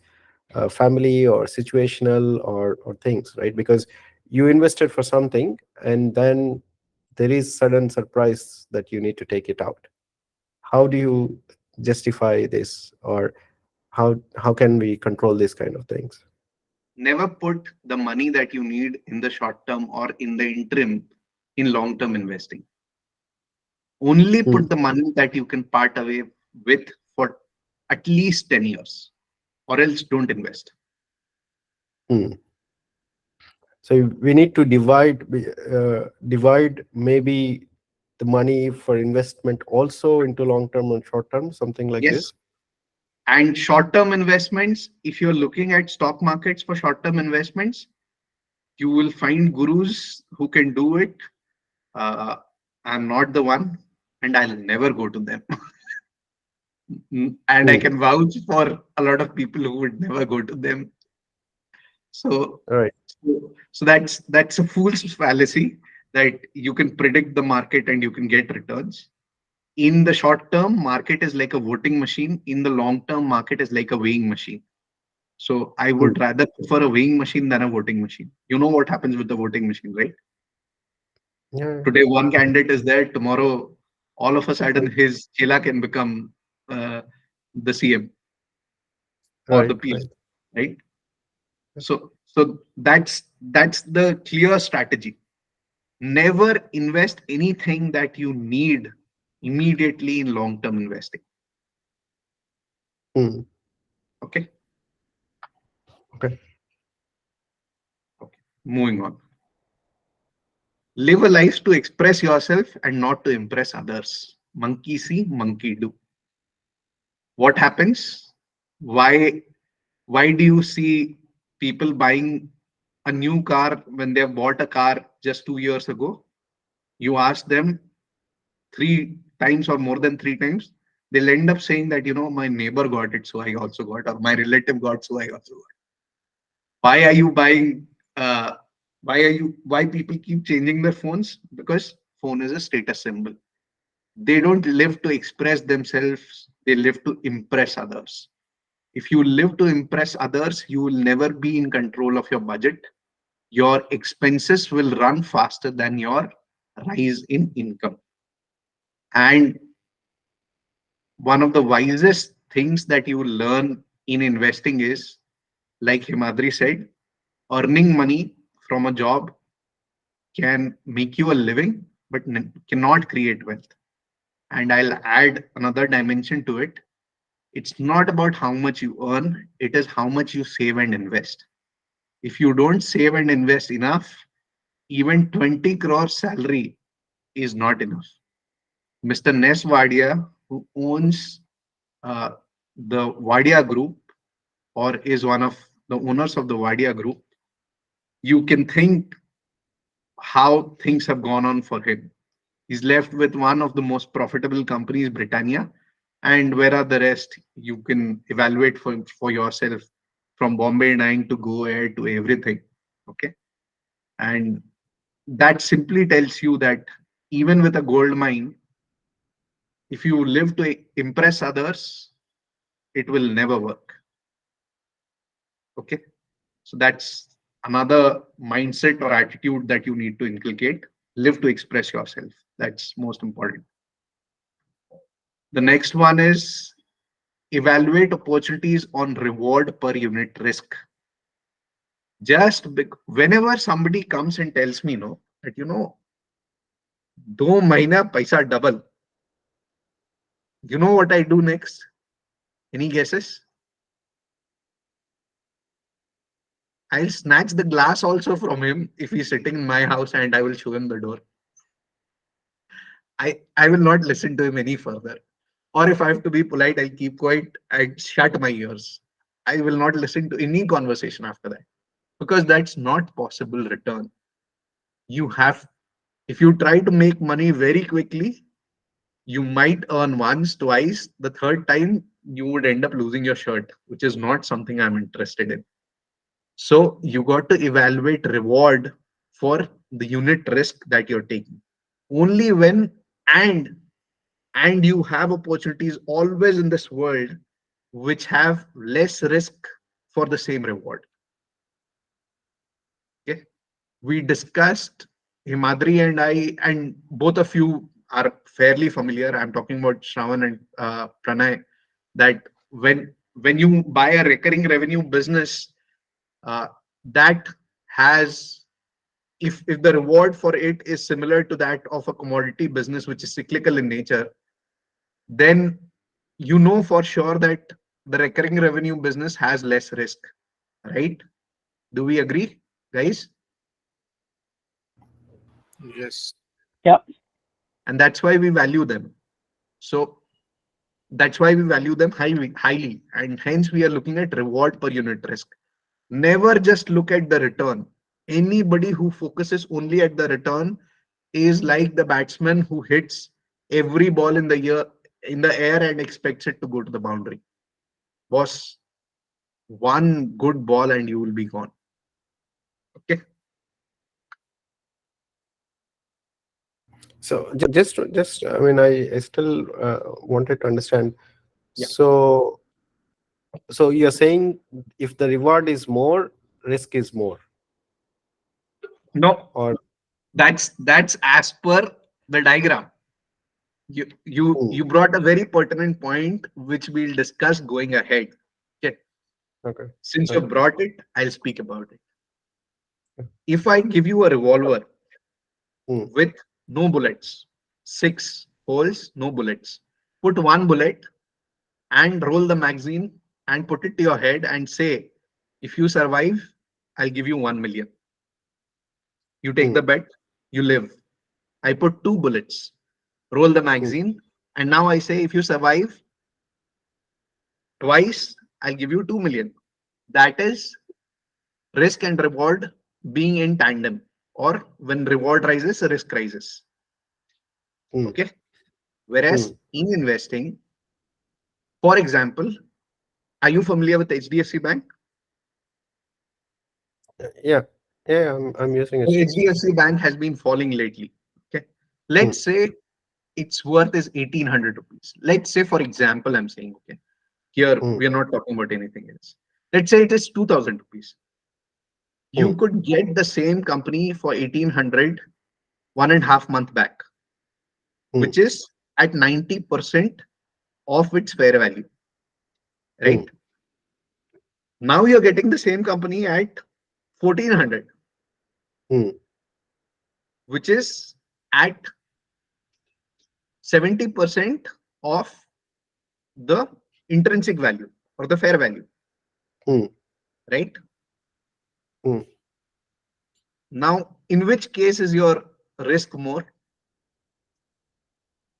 family or situational or things, right? Because you invested for something, and then there is sudden surprise that you need to take it out. How do you justify this, or how can we control these kind of things? Never put the money that you need in the short term or in the interim in long-term investing. Only Hmm. put the money that you can part away with for at least 10 years, or else don't invest. Hmm. So we need to divide maybe the money for investment also into long term and short term, something like Yes. this? And short-term investments, if you're looking at stock markets for short-term investments, you will find gurus who can do it. Uh, I'm not the one, and I'll never go to them. And I Hmm. can vouch for a lot of people who would never go to them. So, All right. so that's a fool's fallacy that you can predict the market and you can get returns. In the short term, market is like a voting machine. In the long term, market is like a weighing machine. So I Hmm. would rather prefer a weighing machine than a voting machine. You know what happens with the voting machine, right? Yeah. Today, one candidate is there. Tomorrow, all of a sudden, his chela can become the CM or the Right. PM, Right. right? So that's the clear strategy. Never invest anything that you need immediately in long-term investing. Hmm. Okay. Okay. Okay. Moving on. Live a life to express yourself and not to impress others. Monkey see, monkey do. What happens? Why do you see people buying a new car when they have bought a car just 2 years ago? You ask them 3 times or more than 3 times, they'll end up saying that, my neighbor got it, so I also got, or my relative got, so I also got. Why are you buying? Uh, why people keep changing their phones? Because phone is a status symbol. They don't live to express themselves, they live to impress others. If you live to impress others, you will never be in control of your budget. Your expenses will run faster than your rise in income. And one of the wisest things that you will learn in investing is, like Himadri said, earning money from a job can make you a living, but cannot create wealth. And I'll add another dimension to it. It's not about how much you earn, it is how much you save and invest. If you don't save and invest enough, even 20 crore salary is not enough. Mr. Nes Wadia, who owns the Wadia Group, or is one of the owners of the Wadia Group, you can think how things have gone on for him. He's left with one of the most profitable companies, Britannia, and where are the rest? You can evaluate for yourself, from Bombay 9 to Go Air to everything. Okay. And that simply tells you that even with a gold mine, if you live to impress others, it will never work. Okay. So that's another mindset or attitude that you need to inculcate. Live to express yourself. That's most important. The next one is evaluate opportunities on reward per unit risk. Whenever somebody comes and tells me, no, that 2 महीना paisa double, you know what I do next? Any guesses? I'll snatch the glass also from him if he's sitting in my house, and I will show him the door. I will not listen to him any further. Or if I have to be polite, I'll keep quiet and shut my ears. I will not listen to any conversation after that, because that's not possible return. You have, if you try to make money very quickly, you might earn once, twice. The third time, you would end up losing your shirt, which is not something I'm interested in. So you got to evaluate reward for the unit risk that you're taking. Only when and and you have opportunities always in this world which have less risk for the same reward. Okay. We discussed, Himadri and I, and both of you are fairly familiar. I'm talking about Shravan and Pranay, that when you buy a recurring revenue business, uh, that has, if the reward for it is similar to that of a commodity business which is cyclical in nature, then you know for sure that the recurring revenue business has less risk, right? Do we agree, guys? Yes. Yeah. and that's why we value them. So that's why we value them highly, and hence we are looking at reward per unit risk. Never just look at the return. Anybody who focuses only at the return is like the batsman who hits every ball in the air and expects it to go to the boundary. Boss, one good ball and you will be gone. Okay. So just I mean, I still wanted to understand. Yeah. So you're saying if the reward is more, risk is more, No, or that's as per the diagram. Hmm, You brought a very pertinent point which we'll discuss going ahead. Okay. okay, Since you right. brought it, I'll speak about it. If I give you a revolver Hmm, with no bullets, 6 holes, no bullets, put one bullet and roll the magazine and put it to your head and say, if you survive, I'll give you 1 million. You take hmm, the bet, you live. I put 2 bullets, roll the hmm, magazine, and now I say, if you survive twice, I'll give you 2 million. That is risk and reward being in tandem, or when reward rises, risk rises. hmm, Okay. hmm. Whereas in investing, for example, are you familiar with HDFC Bank? Yeah, yeah, I'm using So HDFC. HDFC Bank has been falling lately. Okay. Hmm, Let's say its worth is 1800 rupees. Let's say, for example, I'm saying, okay, here hmm, we are not talking about anything else. Let's say it is 2000 rupees. hmm, You could get the same company for 1800 1.5 month back, hmm, which is at 90% of its fair value, hmm, right? Now you're getting the same company at 1400, hmm, which is at 70% of the intrinsic value or the fair value, hmm, right? hmm. Now, in which case is your risk more,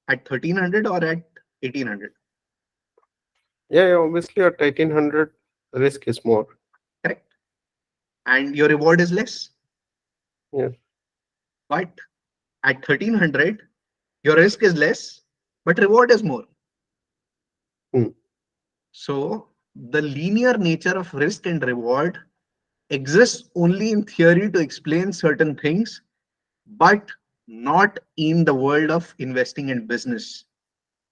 at 1300 or at 1800? Yeah, yeah, obviously at 1800, risk is more. Correct. And your reward is less. Yeah. But at 1300, your risk is less, but reward is more. Hmm, So the linear nature of risk and reward exists only in theory to explain certain things, but not in the world of investing and business.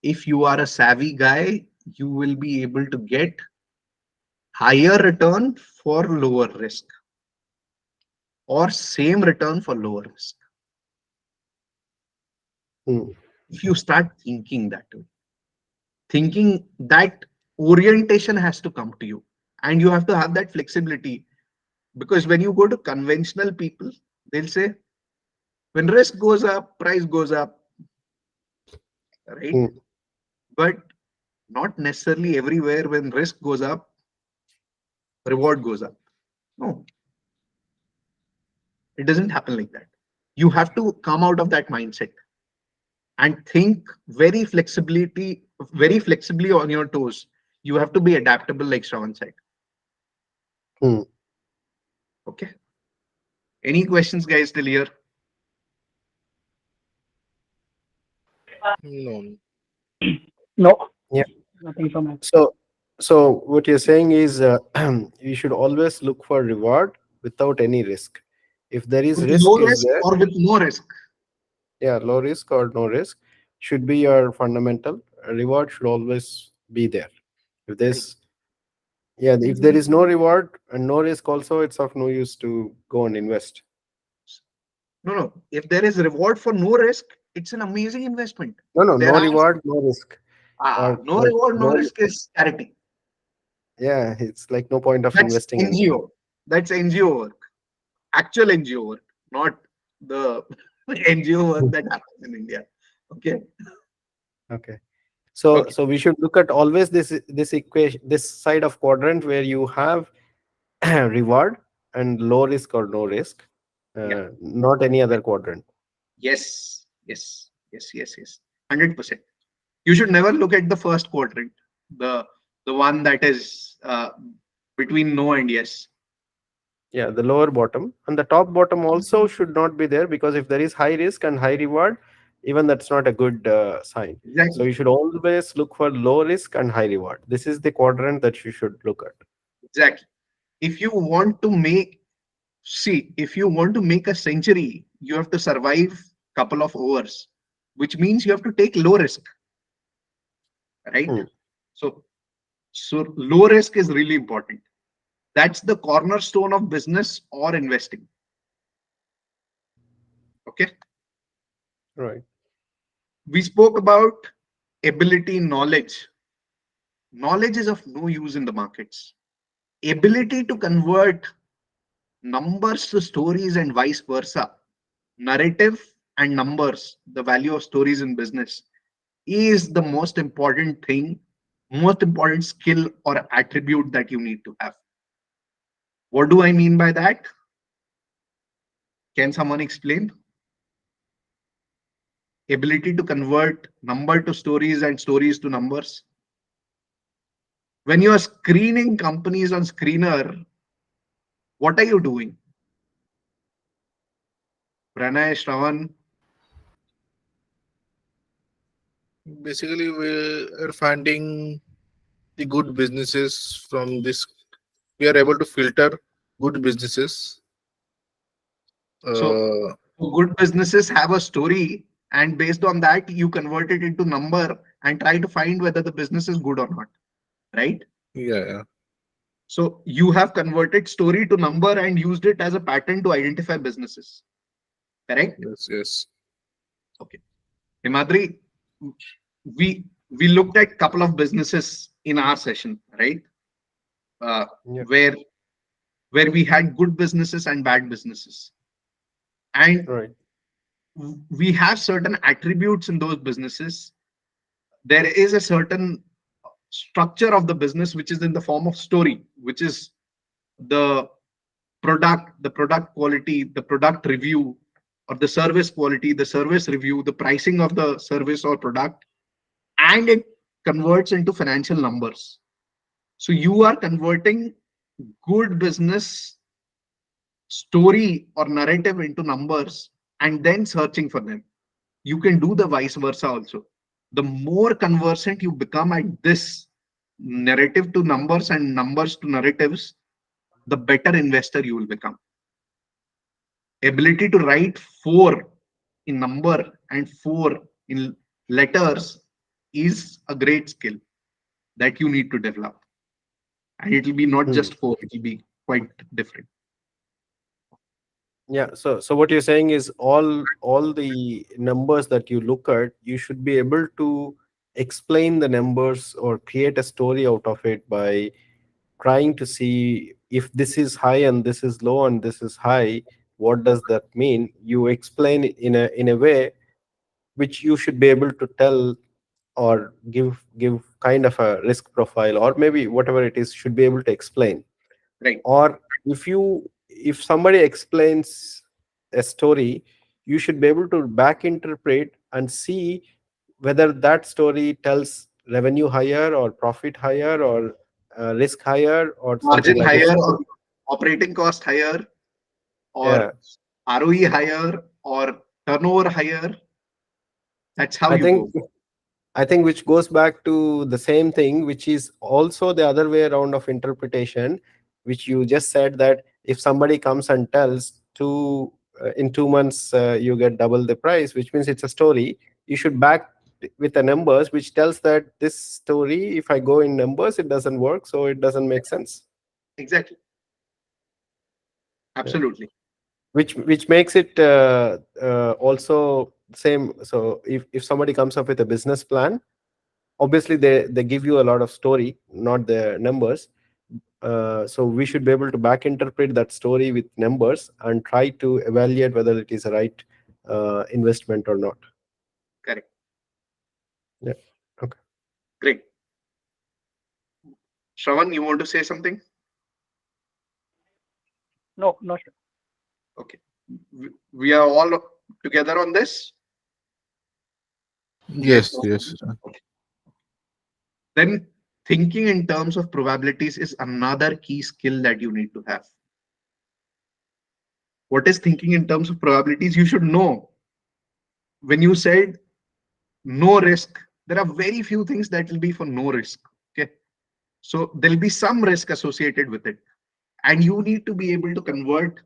If you are a savvy guy, you will be able to get higher return for lower risk, or same return for lower risk. hmm, If you start thinking that way, thinking that orientation has to come to you, and you have to have that flexibility, because when you go to conventional people, they'll say, when risk goes up, price goes up, right? hmm, But not necessarily everywhere when risk goes up, reward goes up. No, it doesn't happen like that. You have to come out of that mindset and think very flexibly on your toes. You have to be adaptable, like Shravan said. hmm. Okay. Any questions, guys, till here? No. No, Yeah. nothing from my. So what you're saying is you should always look for reward without any risk. If there is With risk low is risk there, or with no risk? yeah, low risk or no risk should be your fundamental. Reward should always be there. If Right. there's Yeah, if there is no reward and no risk also, it's of no use to go and invest. No, no. If there is reward for no risk, it's an amazing investment. No, no, There no are reward, no risk. Or no like reward, no no, risk is charity. yeah, it's like no point of That's investing in. NGO. That's NGO work. Actual NGO work, not the NGO work that happens in India. Okay. Okay. So Okay. we should look at always this equation, this side of quadrant where you have reward and low risk or no risk, Yeah. not any other quadrant. Yes. Yes. Yes. 100%. You should never look at the first quadrant, the the one that is between no and yes. Yeah, the lower bottom and the top bottom also should not be there, because if there is high risk and high reward, even that's not a good sign. So Exactly. you should always look for low risk and high reward. This is the quadrant that you should look at. Exactly. If you want to make See, if you want to make a century, you have to survive couple of overs, which means you have to take low risk, right? Hmm. So low risk is really important. That's the cornerstone of business or investing. Okay. Right. We spoke about ability, knowledge. Knowledge is of no use in the markets. Ability to convert numbers to stories and vice versa. Narrative and numbers, the value of stories in business, is the most important thing, most important skill or attribute that you need to have. What do I mean by that? Can someone explain? Ability to convert number to stories and stories to numbers. When you are screening companies on screener, what are you doing? Pranay, Shravan, Basically, we are finding the good businesses from this. We are able to filter good businesses. so Uh, good businesses have a story, and based on that, you convert it into number and try to find whether the business is good or not, right? yeah. So you have converted story to number and used it as a pattern to identify businesses, correct? Yes. Okay. Himadri, we looked at couple of businesses in our session, right? Uh, Yeah. where we had good businesses and bad businesses, and Right. we have certain attributes in those businesses. There is a certain structure of the business which is in the form of story, which is the the product quality, the product review, or the service quality, the service review, the pricing of the service or product, and it converts into financial numbers. So you are converting good business story or narrative into numbers and then searching for them. You can do the vice versa also. The more conversant you become at this narrative to numbers and numbers to narratives, the better investor you will become. Ability to write four in number and four in letters is a great skill that you need to develop. And it will be not Hmm. just four, it will be quite different. Yeah, so what you're saying is all the numbers that you look at, you should be able to explain the numbers or create a story out of it by trying to see if this is high and this is low and this is high, what does that mean? You explain it in a way which you should be able to tell, or give kind of a risk profile, or maybe whatever it is should be able to explain. Right. Or if somebody explains a story, you should be able to back interpret and see whether that story tells revenue higher or profit higher or risk higher or something Margin like. If higher somebody, or operating cost higher or yeah, ROE higher or turnover higher. That's how i you think go. I think which goes back to the same thing, which is also the other way around of interpretation, which you just said, that if somebody comes and tells in 2 months you get double the price, which means it's a story. You should back with the numbers, which tells that this story, if I go in numbers, it doesn't work, so it doesn't make sense. Exactly. Yeah. Absolutely. Which makes it also same. So if somebody comes up with a business plan, obviously they give you a lot of story, not the numbers. So we should be able to back interpret that story with numbers and try to evaluate whether it is a right investment or not. Correct. Yeah. Okay. Great. Shravan, you want to say something? No, no, sure. Okay. We are all together on this. Yes, yes. Then thinking in terms of probabilities is another key skill that you need to have. What is thinking in terms of probabilities? You should know. When you said no risk, there are very few things that will be for no risk. Okay. So there'll be some risk associated with it. And you need to be able to convert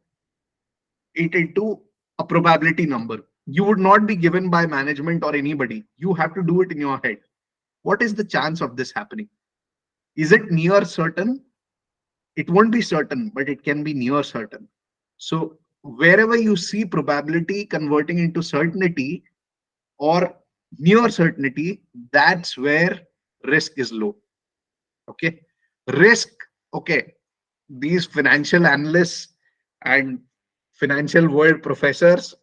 it into a probability number. You would not be given by management or anybody. You have to do it in your head. What is the chance of this happening? Is it near certain? It won't be certain, but it can be near certain. So wherever you see probability converting into certainty or near certainty, that's where risk is low. Okay. Risk, okay. These financial analysts and financial world professors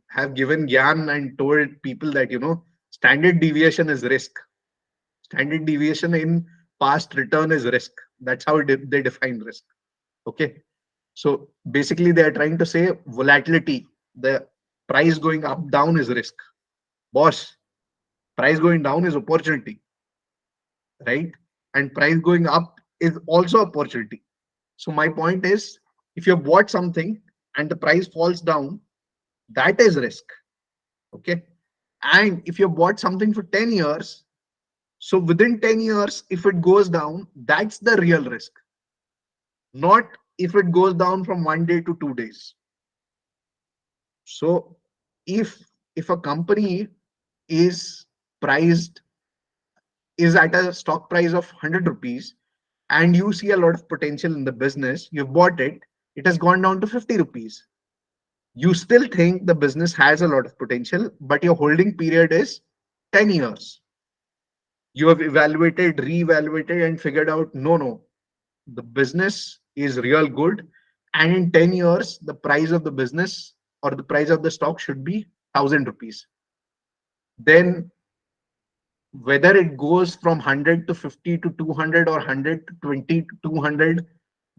have given gyan and told people that, standard deviation is risk. Standard deviation in past return is risk. That's how they define risk. Okay. So basically, they are trying to say volatility, the price going up, down is risk. Boss, price going down is opportunity, right? And price going up is also opportunity. So my point is, if you have bought something and the price falls down, that is risk. Okay. And if you have bought something for 10 years, so within 10 years, if it goes down, that's the real risk. Not if it goes down from 1 day to 2 days. So if a company is priced is at a stock price of 100 rupees and you see a lot of potential in the business, you've bought it, it has gone down to 50 rupees. You still think the business has a lot of potential, but your holding period is 10 years. You have evaluated, re-evaluated, and figured out no, the business is real good. And in 10 years, the price of the business or the price of the stock should be 1,000 rupees. Then whether it goes from 100 to 50 to 200 or 100 to 20 to 200,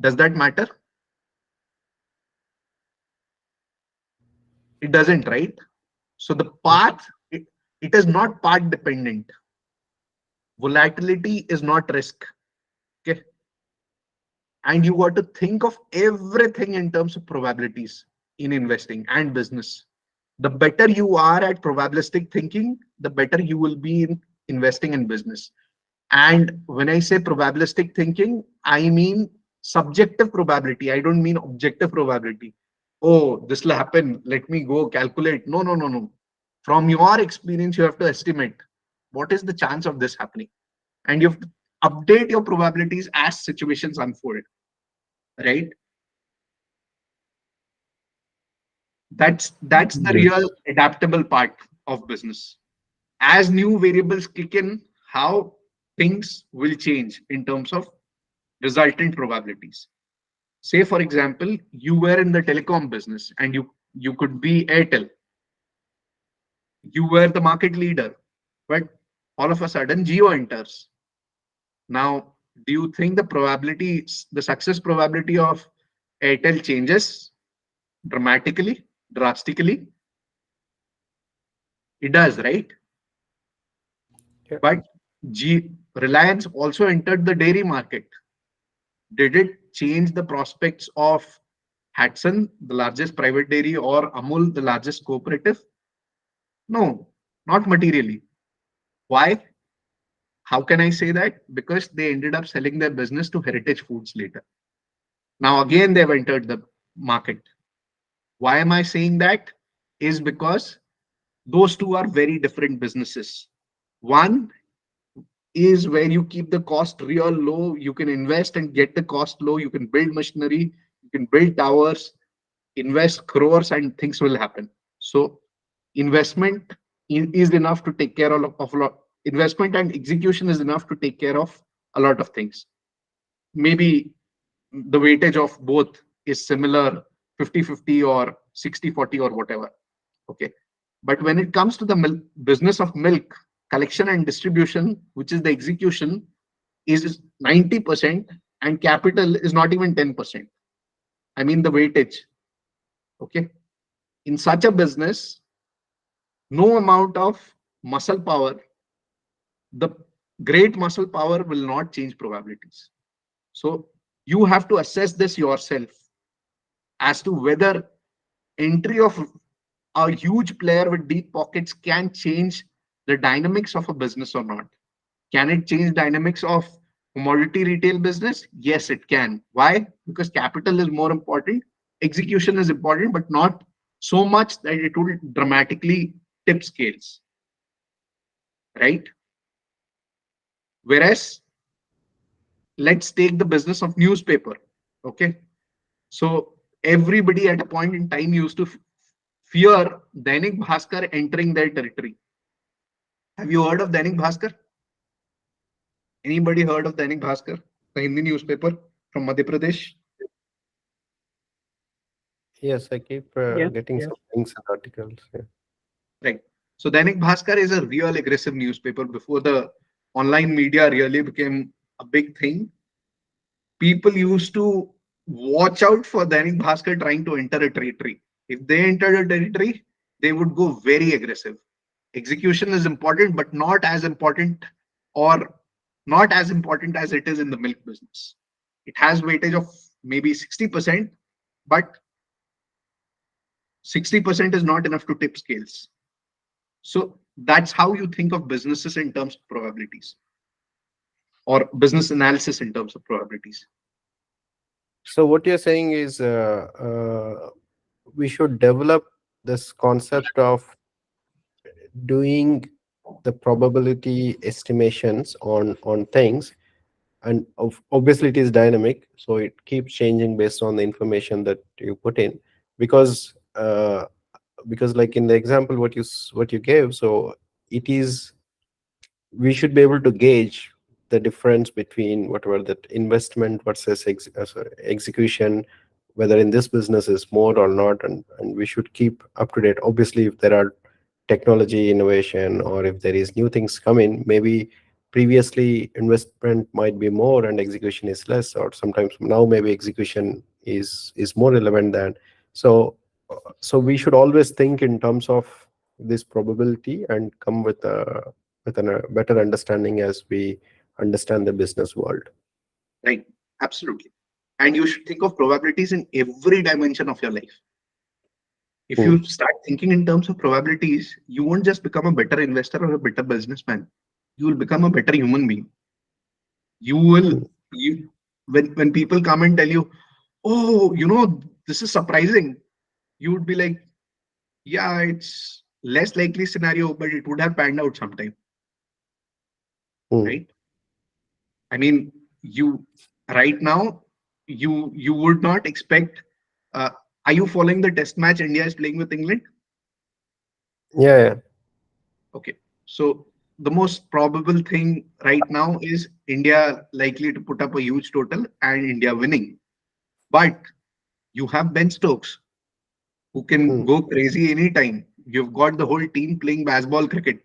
does that matter? It doesn't, right? So the path, it is not path dependent. Volatility is not risk. Okay. And you got to think of everything in terms of probabilities in investing and business. The better you are at probabilistic thinking, the better you will be in investing in business. And when I say probabilistic thinking, I mean subjective probability. I don't mean objective probability. Oh, this will happen. Let me go calculate. No, no, no, no. From your experience, you have to estimate what is the chance of this happening. And you have to update your probabilities as situations unfold. Right? That's the real Yes. adaptable part of business. As new variables kick in, how things will change in terms of resultant probabilities. Say, for example, you were in the telecom business and you could be Airtel. You were the market leader, but all of a sudden Geo enters. Now, do you think the success probability of Airtel changes dramatically, drastically? It does, right? Yeah. But Reliance also entered the dairy market. Did it change the prospects of Hatson, the largest private dairy, or Amul, the largest cooperative? No, not materially. Why? How can I say that? Because they ended up selling their business to Heritage Foods later. Now, again, they've entered the market. Why am I saying that? Is because those two are very different businesses. One is where you keep the cost real low. You can invest and get the cost low. You can build machinery, you can build towers, invest crores, and things will happen. So, investment is enough to take care of a lot. Investment and execution is enough to take care of a lot of things. Maybe the weightage of both is similar 50-50 or 60-40 or whatever. Okay. But when it comes to the business of milk, collection and distribution, which is the execution, is 90% and capital is not even 10%. I mean the weightage. Okay. In such a business, no amount of muscle power, the great muscle power will not change probabilities. So you have to assess this yourself as to whether entry of a huge player with deep pockets can change the dynamics of a business or not. Can it change dynamics of commodity retail business? Yes, it can. Why? Because capital is more important, execution is important, but not so much that it will dramatically tip scales, right? Whereas, let's take the business of newspaper. Okay. So everybody at a point in time used to fear Dainik Bhaskar entering their territory. Have you heard of Dainik Bhaskar? Anybody heard of Dainik Bhaskar, the Hindi newspaper from Madhya Pradesh? Yes, I keep Yes, getting yes. some links and articles. Yeah. Right. So Dainik Bhaskar is a real aggressive newspaper. Before the online media really became a big thing, people used to watch out for Dainik Bhaskar trying to enter a territory. If they entered a territory, they would go very aggressive. Execution is important, but not as important, or not as important as it is in the milk business. It has weightage of maybe 60%, but 60% is not enough to tip scales. So that's how you think of businesses in terms of probabilities, or business analysis in terms of probabilities. So what you're saying is we should develop this concept of doing the probability estimations on things, and obviously it is dynamic, so it keeps changing based on the information that you put in, because like in the example what you gave, so it is, we should be able to gauge the difference between whatever that investment versus execution, whether in this business is more or not, and we should keep up to date. Obviously, if there are technology innovation or if there is new things coming, maybe previously investment might be more and execution is less, or sometimes now maybe execution is more relevant than. So so we should always think in terms of this probability and come with a better understanding as we understand the business world. Right. Absolutely. And you should think of probabilities in every dimension of your life. If Hmm. you start thinking in terms of probabilities, you won't just become a better investor or a better businessman. You will become a better human being. You will, Hmm. you, when people come and tell you, oh, this is surprising, you would be like, yeah, it's less likely scenario, but it would have panned out sometime, Hmm. right? I mean, you right now, you would not expect. Uh, are you following the test match India is playing with England? Yeah, yeah. Okay, so the most probable thing right now is India likely to put up a huge total and India winning. But you have Ben Stokes who can Hmm. go crazy anytime. You've got the whole team playing baseball cricket.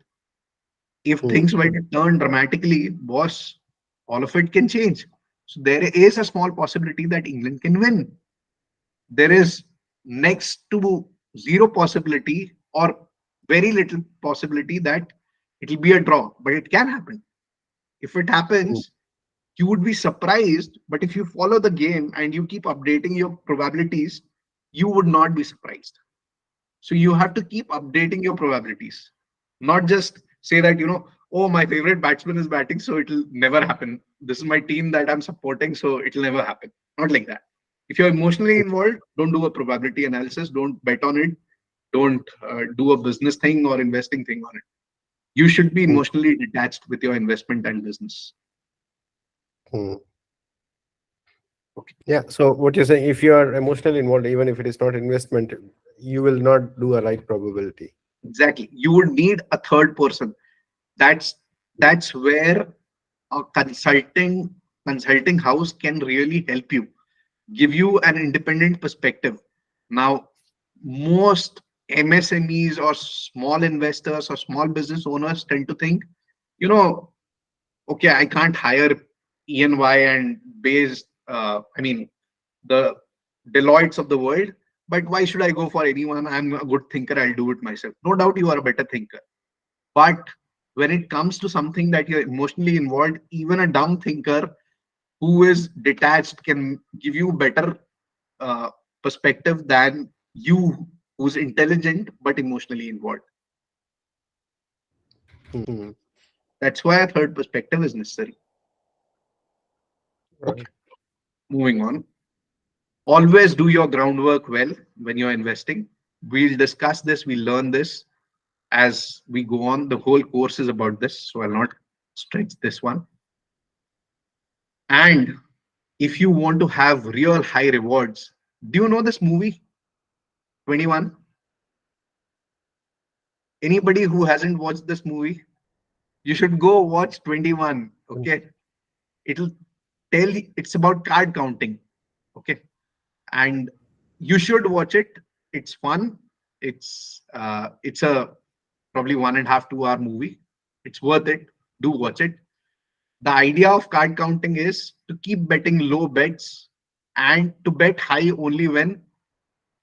If Hmm. things were to turn dramatically, boss, all of it can change. So there is a small possibility that England can win. There is next to zero possibility, or very little possibility, that it'll be a draw, but it can happen. If it Hmm. happens, you would be surprised, but if you follow the game and you keep updating your probabilities, you would not be surprised. So you have to keep updating your probabilities, not just say that, oh, my favorite batsman is batting, so it'll never happen. This is my team that I'm supporting, so it'll never happen. Not like that. If you're emotionally involved, don't do a probability analysis. Don't bet on it. Don't do a business thing or investing thing on it. You should be Hmm. emotionally detached with your investment and business. Hmm. Okay. Yeah. So what you're saying, if you are emotionally involved, even if it is not investment, you will not do a right probability. Exactly. You would need a third person. That's where a consulting house can really help you, give you an independent perspective. Now, most MSMEs or small investors or small business owners tend to think, you know, okay, I can't hire ENY and base, I mean, the Deloittes of the world, but why should I go for anyone? I'm a good thinker, I'll do it myself. No doubt you are a better thinker. But when it comes to something that you're emotionally involved, even a dumb thinker who is detached can give you better uh, perspective than you who's intelligent but emotionally involved. Mhm. That's why a third perspective is necessary. Okay, Right. moving on. Always do your groundwork well when you're investing. We'll discuss this, we'll learn this as we go on. The whole course is about this, so I'll not stretch this one. And if you want to have real high rewards, do you know this movie 21? Anybody who hasn't watched this movie, you should go watch 21. Okay, it'll tell you, it's about card counting. Okay, and you should watch it. It's fun. It's a probably 1.5 2 hour movie. It's worth it. Do watch it. The idea of card counting is to keep betting low bets and to bet high only when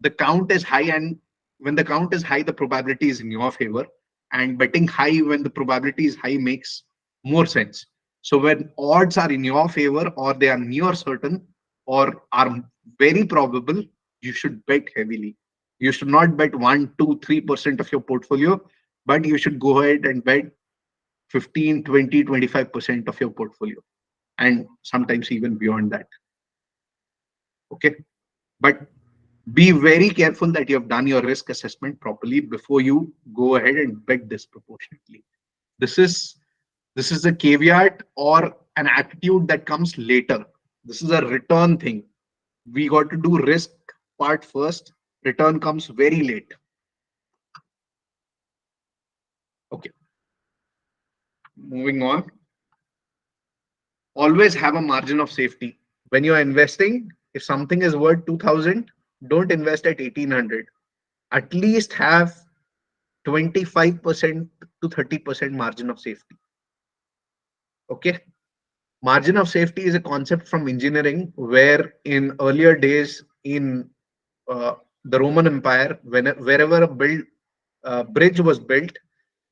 the count is high, and when the count is high the probability is in your favor, and betting high when the probability is high makes more sense. So when odds are in your favor or they are near certain or are very probable, you should bet heavily. You should not bet 1 2 3% of your portfolio, but you should go ahead and bet 15 20 25% of your portfolio, and sometimes even beyond that. Okay, but be very careful that you have done your risk assessment properly before you go ahead and bet disproportionately. This is this is a caveat or an attitude that comes later. This is a return thing. We got to do risk part first. Return comes very late. Okay, moving on. Always have a margin of safety when you're investing. If something is worth 2000, don't invest at 1800. At least have 25% to 30% margin of safety. Okay, margin of safety is a concept from engineering where in earlier days in uh, the Roman Empire, wherever bridge was built,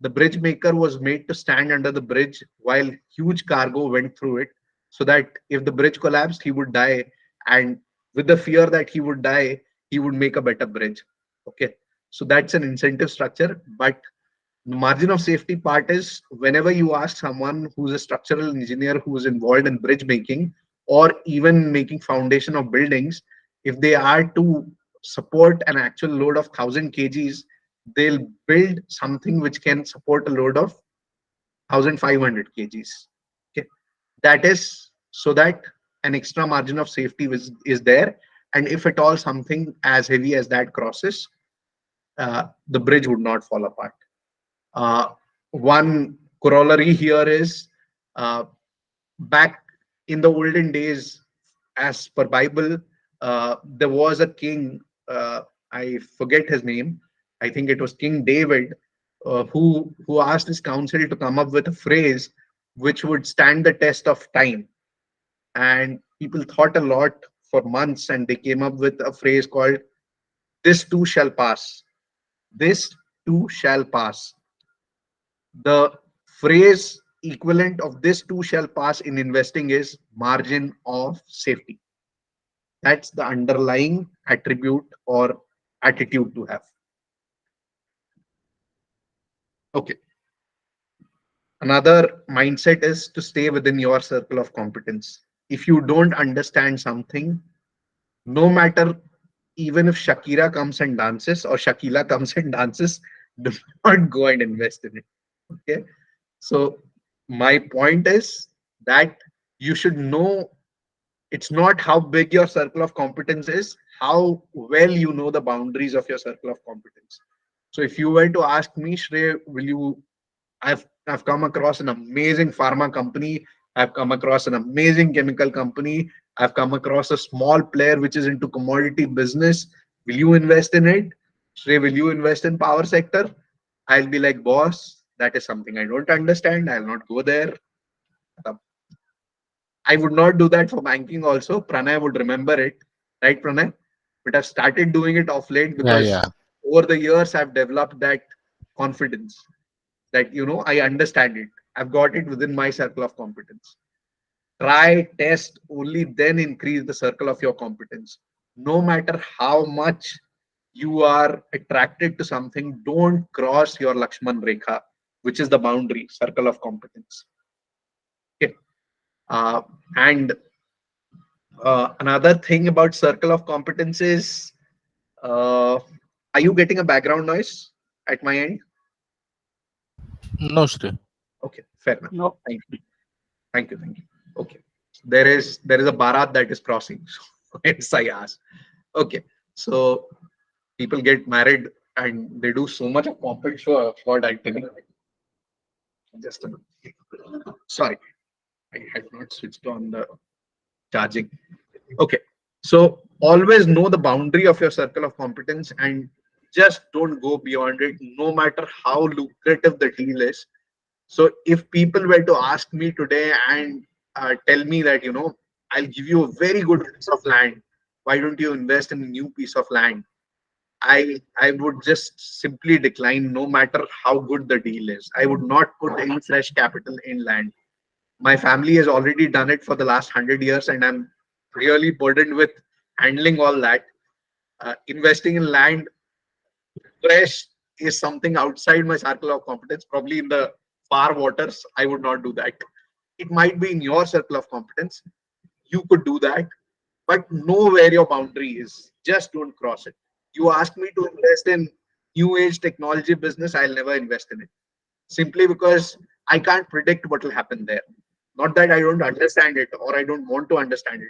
the bridge maker was made to stand under the bridge while huge cargo went through it, so that if the bridge collapsed, he would die, and with the fear that he would die, he would make a better bridge. Okay, so that's an incentive structure. But the margin of safety part is whenever you ask someone who's a structural engineer who's involved in bridge making or even making foundation of buildings, if they are to support an actual load of 1,000 kgs, they'll build something which can support a load of 1,500 kgs. Okay, that is so that an extra margin of safety is there, and if at all something as heavy as that crosses, the bridge would not fall apart. uh, One corollary here is, uh, back in the olden days, as per Bible, there was a king. I forget his name. I think it was King David, who asked his council to come up with a phrase which would stand the test of time. And people thought a lot for months, and they came up with a phrase called "This too shall pass." This too shall pass. The phrase equivalent of "this too shall pass" in investing is margin of safety. That's the underlying attribute or attitude to have. Okay. Another mindset is to stay within your circle of competence. If you don't understand something, no matter, even if Shakira comes and dances or Shakila comes and dances, do not go and invest in it. Okay. So my point is that you should know. It's not how big your circle of competence is, how well you know the boundaries of your circle of competence. So if you were to ask me, Shrey, will you, I've come across an amazing pharma company, I've come across an amazing chemical company, I've come across a small player which is into commodity business. Will you invest in it? Shrey, will you invest in power sector? I'll be like, boss, that is something I don't understand. I'll not go there. I would not do that for banking also. Pranay would remember it, right, Pranay? But I've started doing it off late Yeah, yeah. because over the years I've developed that confidence that I understand it. I've got it within my circle of competence. Try, test, only then increase the circle of your competence. No matter how much you are attracted to something, don't cross your Lakshman Rekha, which is the boundary, circle of competence. Okay. Uh, and Another thing about circle of competence is, uh, are you getting a background noise at my end? No, Shri. Okay, fair enough. No. Thank you. Thank you. Thank you. Okay. There is a Bharat that is crossing. So hence I asked. Okay. So people get married and they do so much of pompous show for acting. Just a minute. Sorry, I had not switched on the charging. Okay. So always know the boundary of your circle of competence and just don't go beyond it, no matter how lucrative the deal is. So if people were to ask me today and tell me that, I'll give you a very good piece of land, why don't you invest in a new piece of land? I would just simply decline, no matter how good the deal is. I would not put any fresh capital in land. My family has already done it for the last 100 years, and I'm really burdened with handling all that. Investing in land fresh is something outside my circle of competence. Probably in the far waters, I would not do that. It might be in your circle of competence. You could do that, but know where your boundary is. Just don't cross it. You ask me to invest in new age technology business, I'll never invest in it. Simply because I can't predict what will happen there. Not that I don't understand it or I don't want to understand it,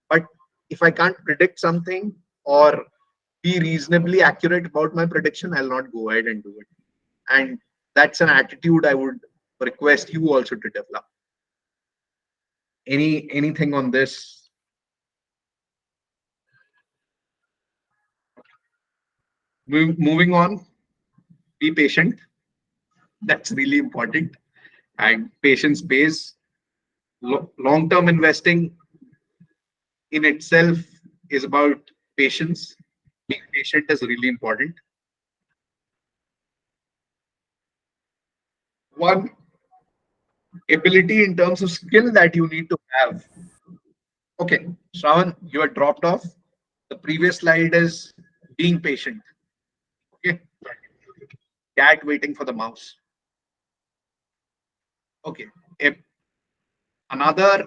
but if I can't predict something or be reasonably accurate about my prediction, I'll not go ahead and do it. And that's an attitude I would request you also to develop. Anything on this? Moving on, be patient. That's really important. And patience pays. Long term investing in itself is about patience. Being patient is really important. One ability in terms of skill that you need to have. Okay, Shravan, you are dropped off. The previous slide is being patient. Okay, cat waiting for the mouse. Okay, another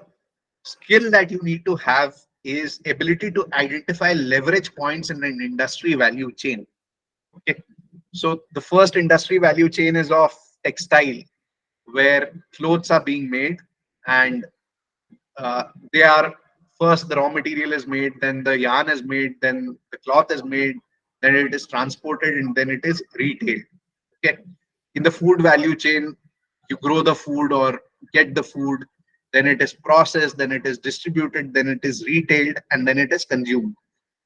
skill that you need to have is ability to identify leverage points in an industry value chain. Okay, so the first industry value chain is of textile, where clothes are being made, and they are first the raw material is made, then the yarn is made, then the cloth is made, then it is transported, and then it is retailed. Okay, in the food value chain, you grow the food or get the food, then it is processed, then it is distributed, then it is retailed, and then it is consumed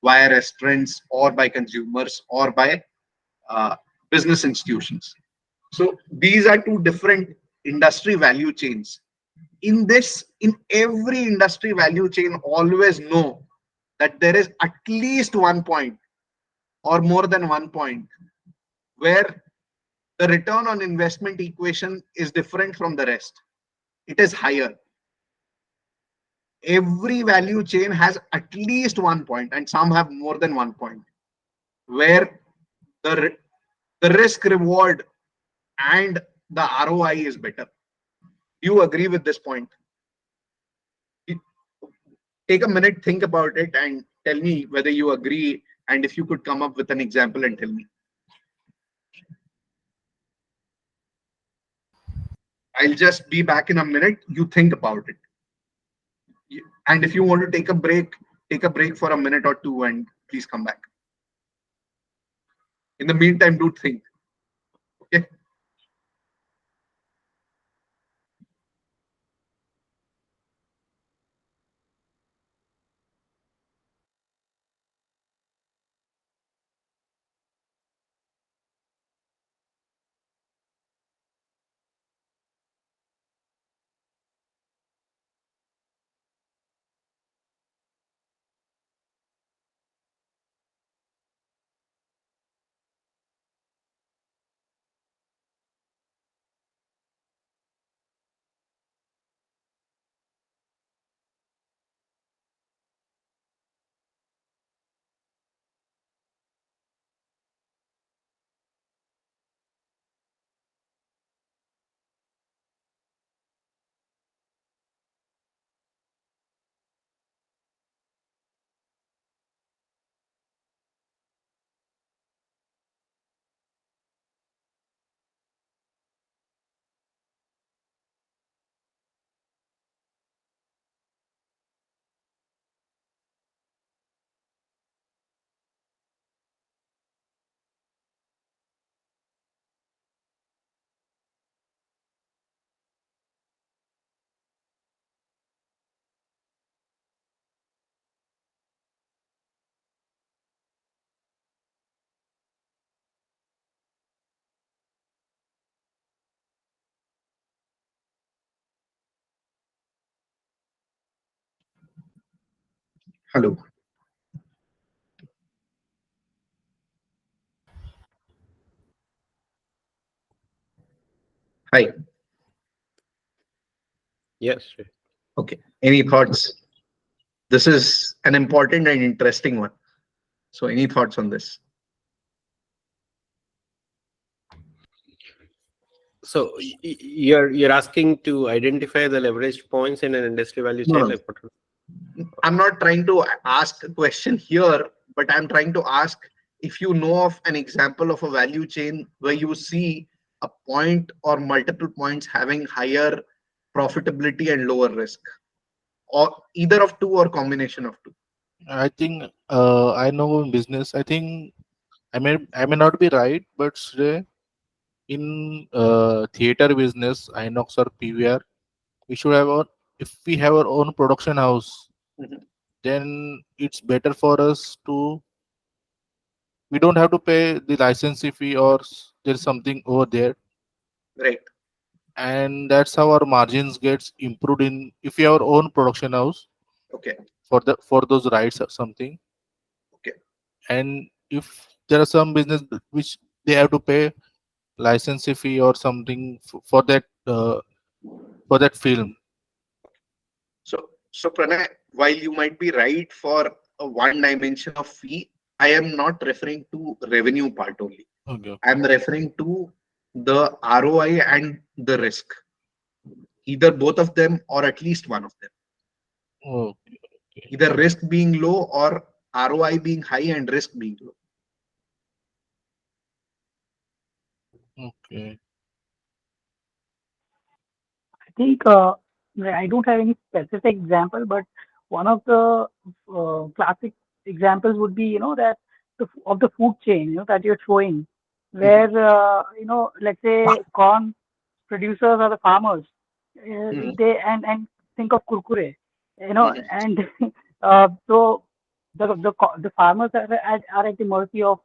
via restaurants or by consumers or by uh, business institutions. So these are two different industry value chains. In every industry value chain, always know that there is at least one point or more than one point where the return on investment equation is different from the rest. It is higher. Every value chain has at least one point, and some have more than one point, where the, the risk reward and the ROI is better. Do you agree with this point? Take a minute, think about it, and tell me whether you agree, and if you could come up with an example and tell me. I'll just be back in a minute. You think about it. And if you want to take a break for a minute or two and please come back. In the meantime, do think. Okay. Hello. Hi. Yes. Sure. Okay. Any thoughts? This is an important and interesting one. So, any thoughts on this? So you're asking to identify the leverage points in an industry value No, chain, no. like what? I'm not trying to ask a question here, but I'm trying to ask if you know of an example of a value chain where you see a point or multiple points having higher profitability and lower risk, or either of two or combination of two. I think I know in business. I think I may not be right, but say in theater business, Inox or PVR, we should have our if we have our own production house, Mhm. then it's better for us to we don't have to pay the license fee or there's something over there, Right. and that's how our margins gets improved in if we have our own production house Okay. for those rights or something. Okay. And if there are some business which they have to pay license fee or something for that film. So Pranay, while you might be right for a one dimension of fee, I am not referring to revenue part only. Okay, okay. I'm referring to the ROI and the risk, either both of them or at least one of them. Okay, okay, Either risk being low or ROI being high and risk being low. okay. I think I don't have any specific example, but one of the classic examples would be, that of the food chain, that you're showing, Mhm. where let's say corn producers or the farmers, Mhm. they and think of kurkure, Mhm. and so the farmers are at the mercy of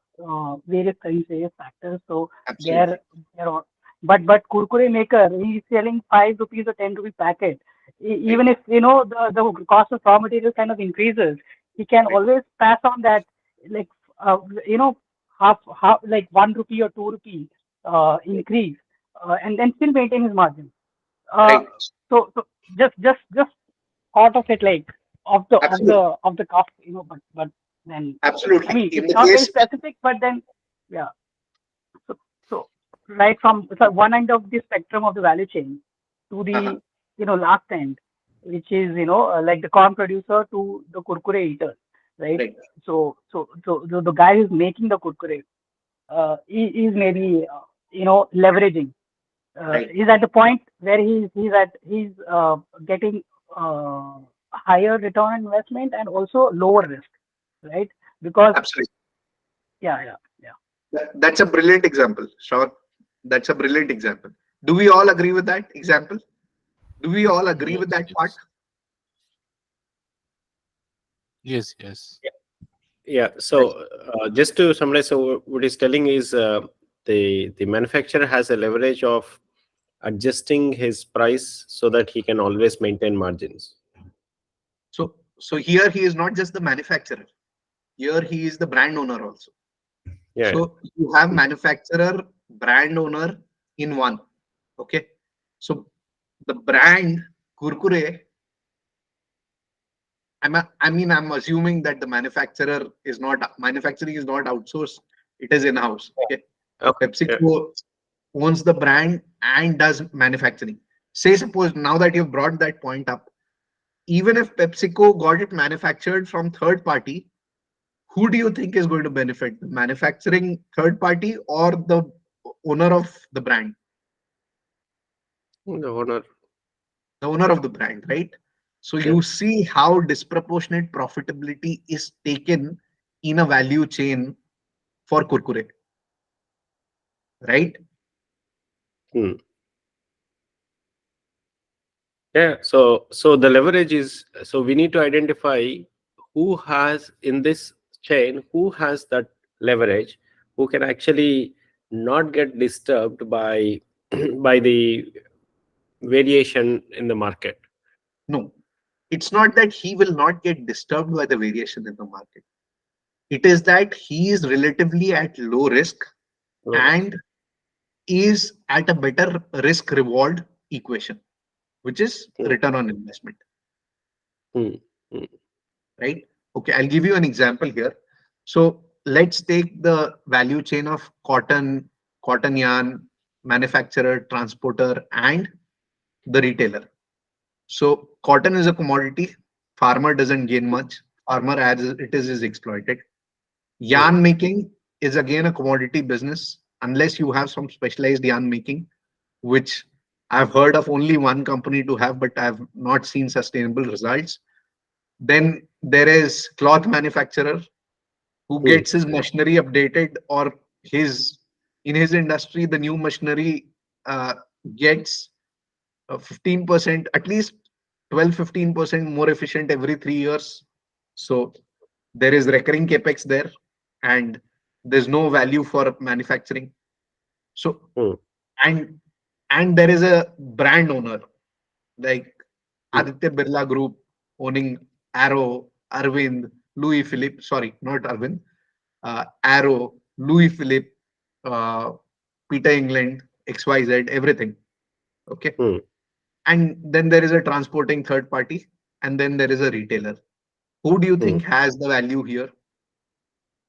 various things, various factors. So they're Absolutely. they're all, but kurkure maker, he's selling 5 rupees or 10 rupee packet. Right. Even if the cost of raw material kind of increases, he can Right. always pass on that, like uh, you know half like 1 rupee or 2 rupee Right. increase, and then still maintain his margin. Uh, Right. so just thought of it, like Absolutely. of the cost, but then, I Absolutely. mean, In it's the not very case, specific, but then, yeah. So, so right from one end of the spectrum of the value chain to uh-huh. the last end, which is like the corn producer to the kurkure eater, right? Right. So the guy who's making the kurkure, he is maybe leveraging. Right. He's at the point where he's getting higher return on investment and also lower risk, right? Because Absolutely. yeah. That's a brilliant example. Sure. That's a brilliant example. Do we all agree with that example? Do we all agree with Yes, that part? yes, yes, yes. Yeah. So just to summarize, so what he's telling is the manufacturer has a leverage of adjusting his price so that he can always maintain margins. So here he is not just the manufacturer. Here he is the brand owner also. Yeah. So you have manufacturer, brand owner in one. Okay. So the brand Kurkure, I'm assuming that the manufacturing is not outsourced. It is in-house. Okay. Okay. Yeah. PepsiCo owns the brand and does manufacturing. Say suppose now that you've brought that point up, even if PepsiCo got it manufactured from third party, who do you think is going to benefit? The manufacturing third party or the owner of the brand? The owner. The owner of the brand, right? So Yeah. you see how disproportionate profitability is taken in a value chain for Kurkure, right? Hmm. Yeah. So the leverage is, so we need to identify who has in this chain, who has that leverage, who can actually not get disturbed by by the variation in the market. No, it's not that he will not get disturbed by the variation in the market. It is that he is relatively at low risk Low risk. and is at a better risk reward equation, which is Hmm, return on investment, hmm, hmm, right? Okay, I'll give you an example here. So let's take the value chain of cotton yarn, manufacturer, transporter, and the retailer. So cotton is a commodity. Farmer doesn't gain much. Farmer, as it is exploited. hmm, Yarn making is again a commodity business unless you have some specialized yarn making, which I've heard of only one company to have, but I've not seen sustainable results. Then there is cloth manufacturer who hmm, gets his machinery updated, or his in his industry the new machinery uh, gets 15%, at least 12-15% more efficient every 3 years. So there is recurring capex there, and there's no value for manufacturing. So hmm, and and there is a brand owner like hmm, Aditya Birla Group owning Arrow, Arvind, Louis Philippe. Sorry, not Arvind. Arrow, Louis Philippe, uh, Peter England, XYZ, everything. Okay. hmm, And then there is a transporting third party, and then there is a retailer. Who do you hmm. think has the value here?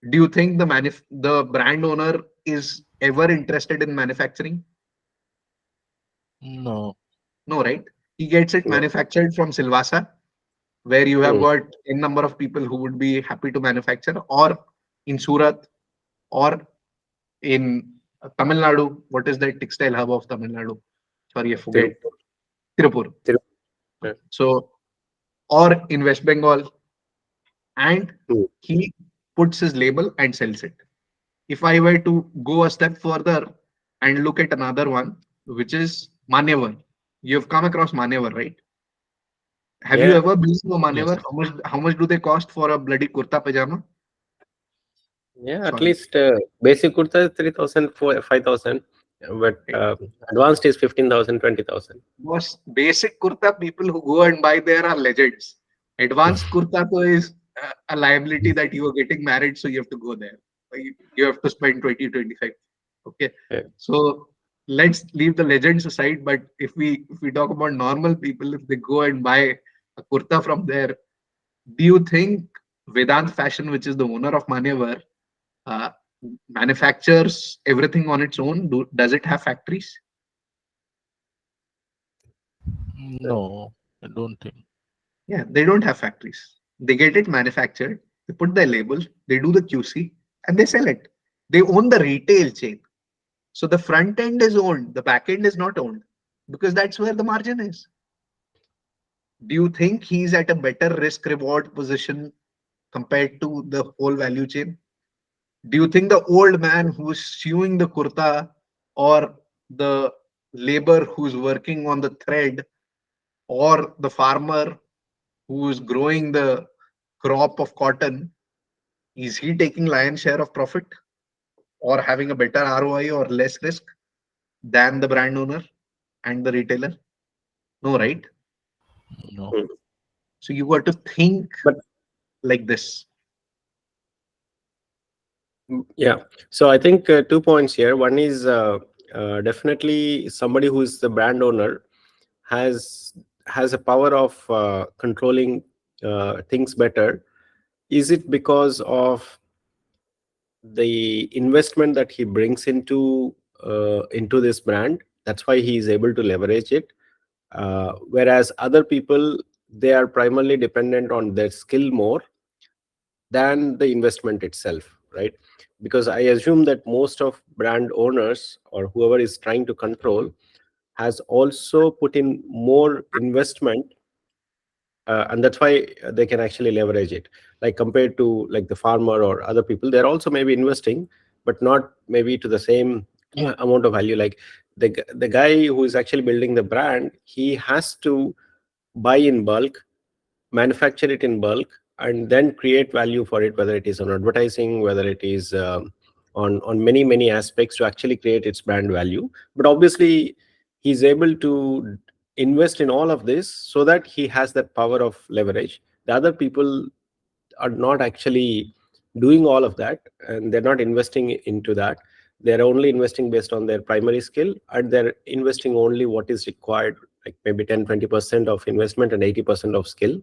Do you think the brand owner is ever interested in manufacturing? No. No, right? He gets it No. manufactured from Silvassa, where you have Hmm. got n number of people who would be happy to manufacture, or in Surat, or in Tamil Nadu. What is the textile hub of Tamil Nadu? Sorry, I forget. Tirupur. Tirupur. Yeah. So, or in West Bengal, and Hmm. he puts his label and sells it. If I were to go a step further and look at another one, which is Manevar. You've come across Manevar, right? Have you Yeah. ever been to a Yes. Manevar? How much do they cost for a bloody kurta pajama? Yeah. At Sorry. least basic kurta is 3,000, 5,000, but Right? advanced is 15,000, 20,000. Most basic kurta, people who go and buy there are legends. Advanced kurta to is a liability that you are getting married, so you have to go there. You have to spend 20-25. Okay. Yeah. So let's leave the legends aside. But if we talk about normal people, if they go and buy a kurta from there, do you think Vedant Fashion, which is the owner of Manevar, uh, manufactures everything on its own? Does it have factories? No, I don't think. Yeah, they don't have factories. They get it manufactured, they put their label, they do the QC, and they sell it. They own the retail chain. So the front end is owned, the back end is not owned, because that's where the margin is. Do you think he's at a better risk reward position compared to the whole value chain? Do you think the old man who's sewing the kurta, or the labor who's working on the thread, or the farmer who's growing the crop of cotton, is he taking lion's share of profit, or having a better ROI or less risk than the brand owner and the retailer? No, right? No. Hmm. So you got to think But like this. yeah, so I think 2 points here. One is definitely somebody who is the brand owner has has a power of controlling things better. Is it because of the investment that he brings into this brand? That's why he is able to leverage it. Whereas other people, they are primarily dependent on their skill more than the investment itself, right? Because I assume that most of brand owners or whoever is trying to control has also put in more investment, and that's why they can actually leverage it, like compared to like the farmer or other people. They're also maybe investing, but not maybe to the same amount of value. Like the guy who is actually building the brand, he has to buy in bulk, manufacture it in bulk, and then create value for it, whether it is on advertising, whether it is on many aspects to actually create its brand value. But obviously he's able to invest in all of this so that he has that power of leverage. The other people are not actually doing all of that, and they're not investing into that. They're only investing based on their primary skill, and they're investing only what is required, like maybe 10-20% of investment and 80% of skill.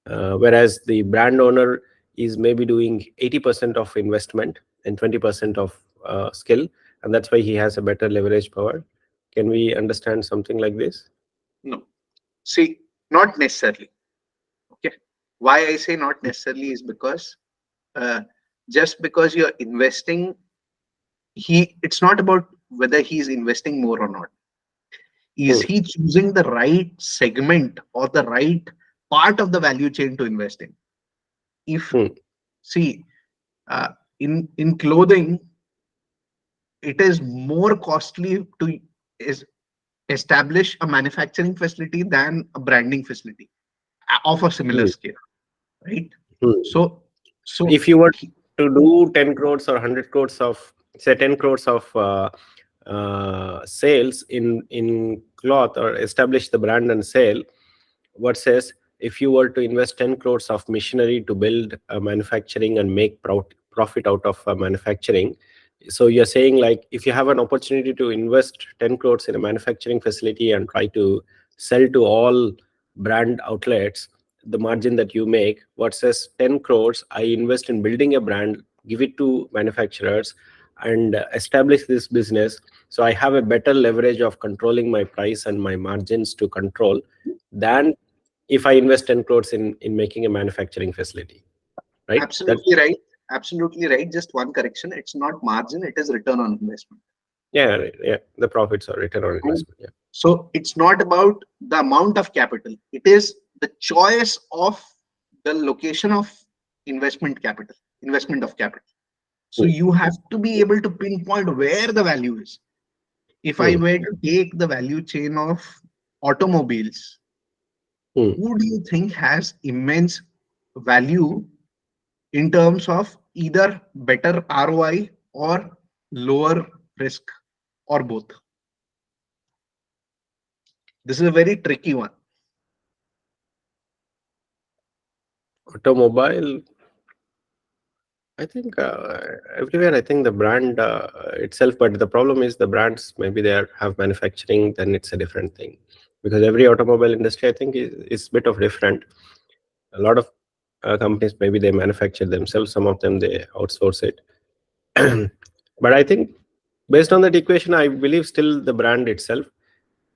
Whereas the brand owner is maybe doing 80% of investment and 20% of skill, and that's why he has a better leverage power. Can we understand something like this? No. See, not necessarily. Okay. Why I say not necessarily is because uh, just because you're investing, it's not about whether he's investing more or not. Is Hmm. he choosing the right segment or the right part of the value chain to invest in? If Hmm. see, uh, in clothing, it is more costly to is establish a manufacturing facility than a branding facility of a similar Hmm. scale, right? Hmm. So, so If you were he- to do 10 crores or 100 crores of, say, 10 crores of sales in cloth, or establish the brand and sale, what says, if you were to invest 10 crores of machinery to build manufacturing and make profit out of manufacturing, so you're saying, like, if you have an opportunity to invest 10 crores in a manufacturing facility and try to sell to all brand outlets, the margin that you make, what says 10 crores I invest in building a brand, give it to manufacturers, and establish this business, so I have a better leverage of controlling my price and my margins to control, than if I invest 10 crores in making a manufacturing facility, right? That, absolutely right. Absolutely right. Just one correction. It's not margin, it is return on investment. yeah, right, yeah, the profits or return on And investment. Yeah. so it's not about the amount of capital, it is the choice of the location of investment capital, investment of capital. So Hmm. you have to be able to pinpoint where the value is. If I Hmm. were to take the value chain of automobiles, Hmm. who do you think has immense value in terms of either better ROI or lower risk or both? This is a very tricky one. Automobile, I think everywhere. I think the brand itself, but the problem is the brands. Maybe they have manufacturing, then it's a different thing. Because every automobile industry, I think, is bit of different. A lot of companies, maybe they manufacture themselves. Some of them they outsource it. But I think, based on that equation, I believe still the brand itself.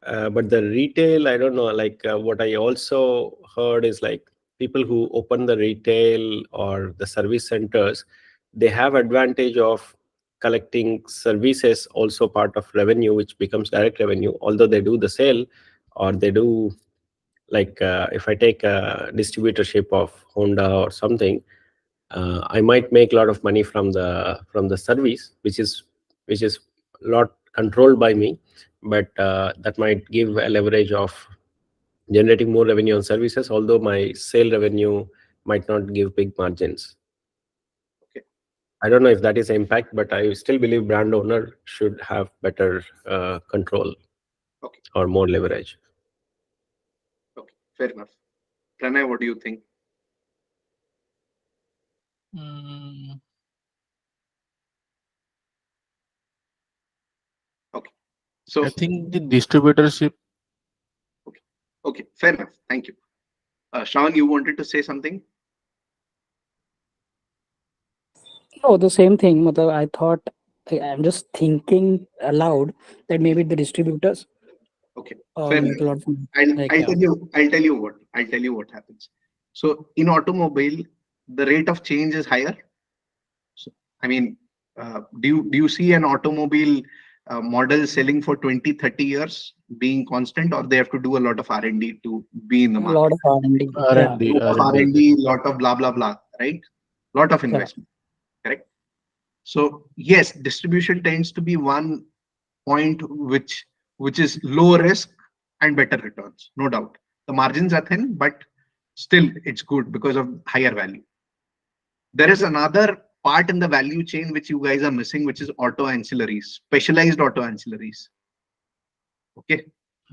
But the retail, I don't know. Like, what I also heard is, like, people who open the retail or the service centers, they have advantage of collecting services, also part of revenue, which becomes direct revenue. Although they do the sale, or they do, like, if I take a distributorship of Honda or something, I might make a lot of money from the service, which is a lot controlled by me, but that might give a leverage of generating more revenue on services, although my sale revenue might not give big margins. Okay. I don't know if that is impact, but I still believe brand owner should have better control Okay. or more leverage. Okay. Fair enough. Pranay, what do you think? Mm, Okay. So, I think the distributorship. okay. Okay. Fair enough. Thank you. Shravan, you wanted to say something? No, the same thing. I thought I'm just thinking aloud that maybe the distributors Okay. Fair make a enough. lot of money. I'll Like, I'll yeah, tell you I'll tell you what happens. So in automobile, the rate of change is higher. So, I mean, do you see an automobile model selling for 20, 30 years being constant, or they have to do a lot of R&D to be in the a lot market? of R&D. Yeah, R&D, Lot of R&D. R&D, lot of blah blah blah, right? Lot of yeah. investment, correct? So yes, distribution tends to be one point which is low risk and better returns, no doubt. The margins are thin, but still it's good because of higher value. There is another part in the value chain which you guys are missing, which is auto ancillaries, specialized auto ancillaries. Okay.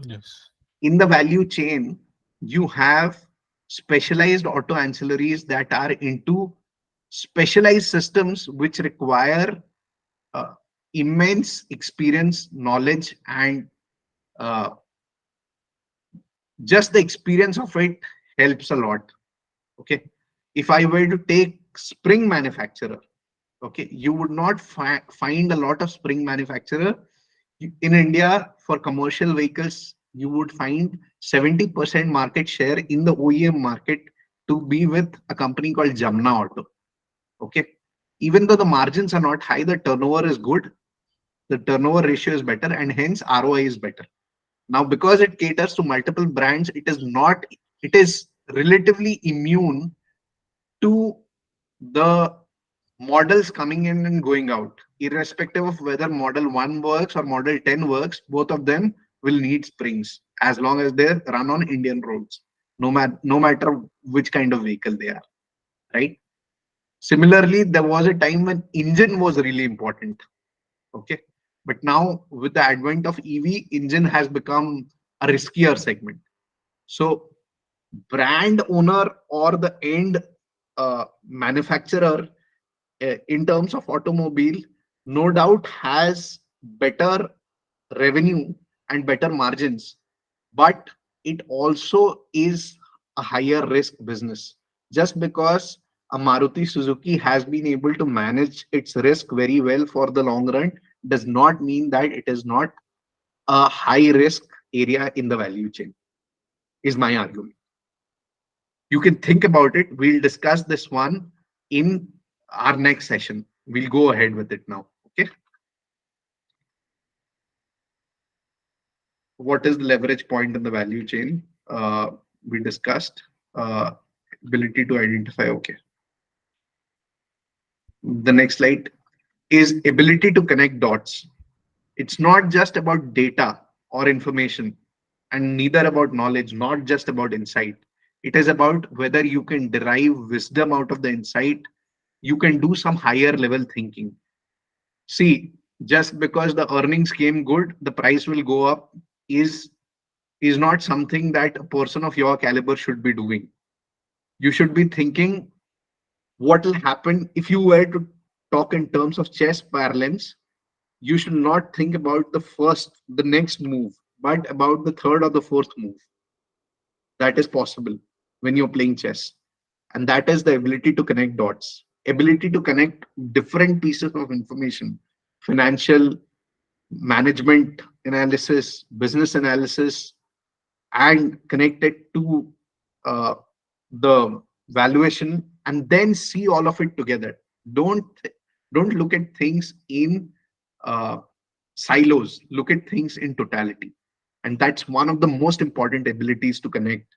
Yes. in the value chain, you have specialized auto ancillaries that are into specialized systems which require uh, immense experience, knowledge, and uh, just the experience of it helps a lot. Okay. If I were to take spring manufacturer, okay, you would not find a lot of spring manufacturer in India. For commercial vehicles, you would find 70% market share in the OEM market to be with a company called Jamna Auto. Okay. Even though the margins are not high, the turnover is good, the turnover ratio is better, and hence ROI is better. Now, because it caters to multiple brands, it is relatively immune to the models coming in and going out. Irrespective of whether model 1 works or model 10 works, both of them will need springs as long as they run on Indian roads, no matter which kind of vehicle they are, right? Similarly, there was a time when engine was really important. Okay. But now with the advent of EV, engine has become a riskier segment. So brand owner or the end manufacturer, in terms of automobile, no doubt has better revenue and better margins, but it also is a higher risk business. Just because a Maruti Suzuki has been able to manage its risk very well for the long run does not mean that it is not a high risk area in the value chain, is my argument. You can think about it. We'll discuss this one in our next session. We'll go ahead with it now. Okay. What is the leverage point in the value chain? We discussed uh, ability to identify. Okay. The next slide is ability to connect dots. It's not just about data or information, and neither about knowledge, not just about insight. It is about whether you can derive wisdom out of the insight. You can do some higher level thinking. See, just because the earnings came good, the price will go up is is not something that a person of your caliber should be doing. You should be thinking what will happen if you were to talk in terms of chess parlance. You should not think about the next move, but about the third or the fourth move. That is possible when you're playing chess. And that is the ability to connect dots, ability to connect different pieces of information, financial, management analysis, business analysis, and connect it to uh, the valuation, and then see all of it together. Don't look at things in uh, silos. Look at things in totality, and that's one of the most important abilities to connect,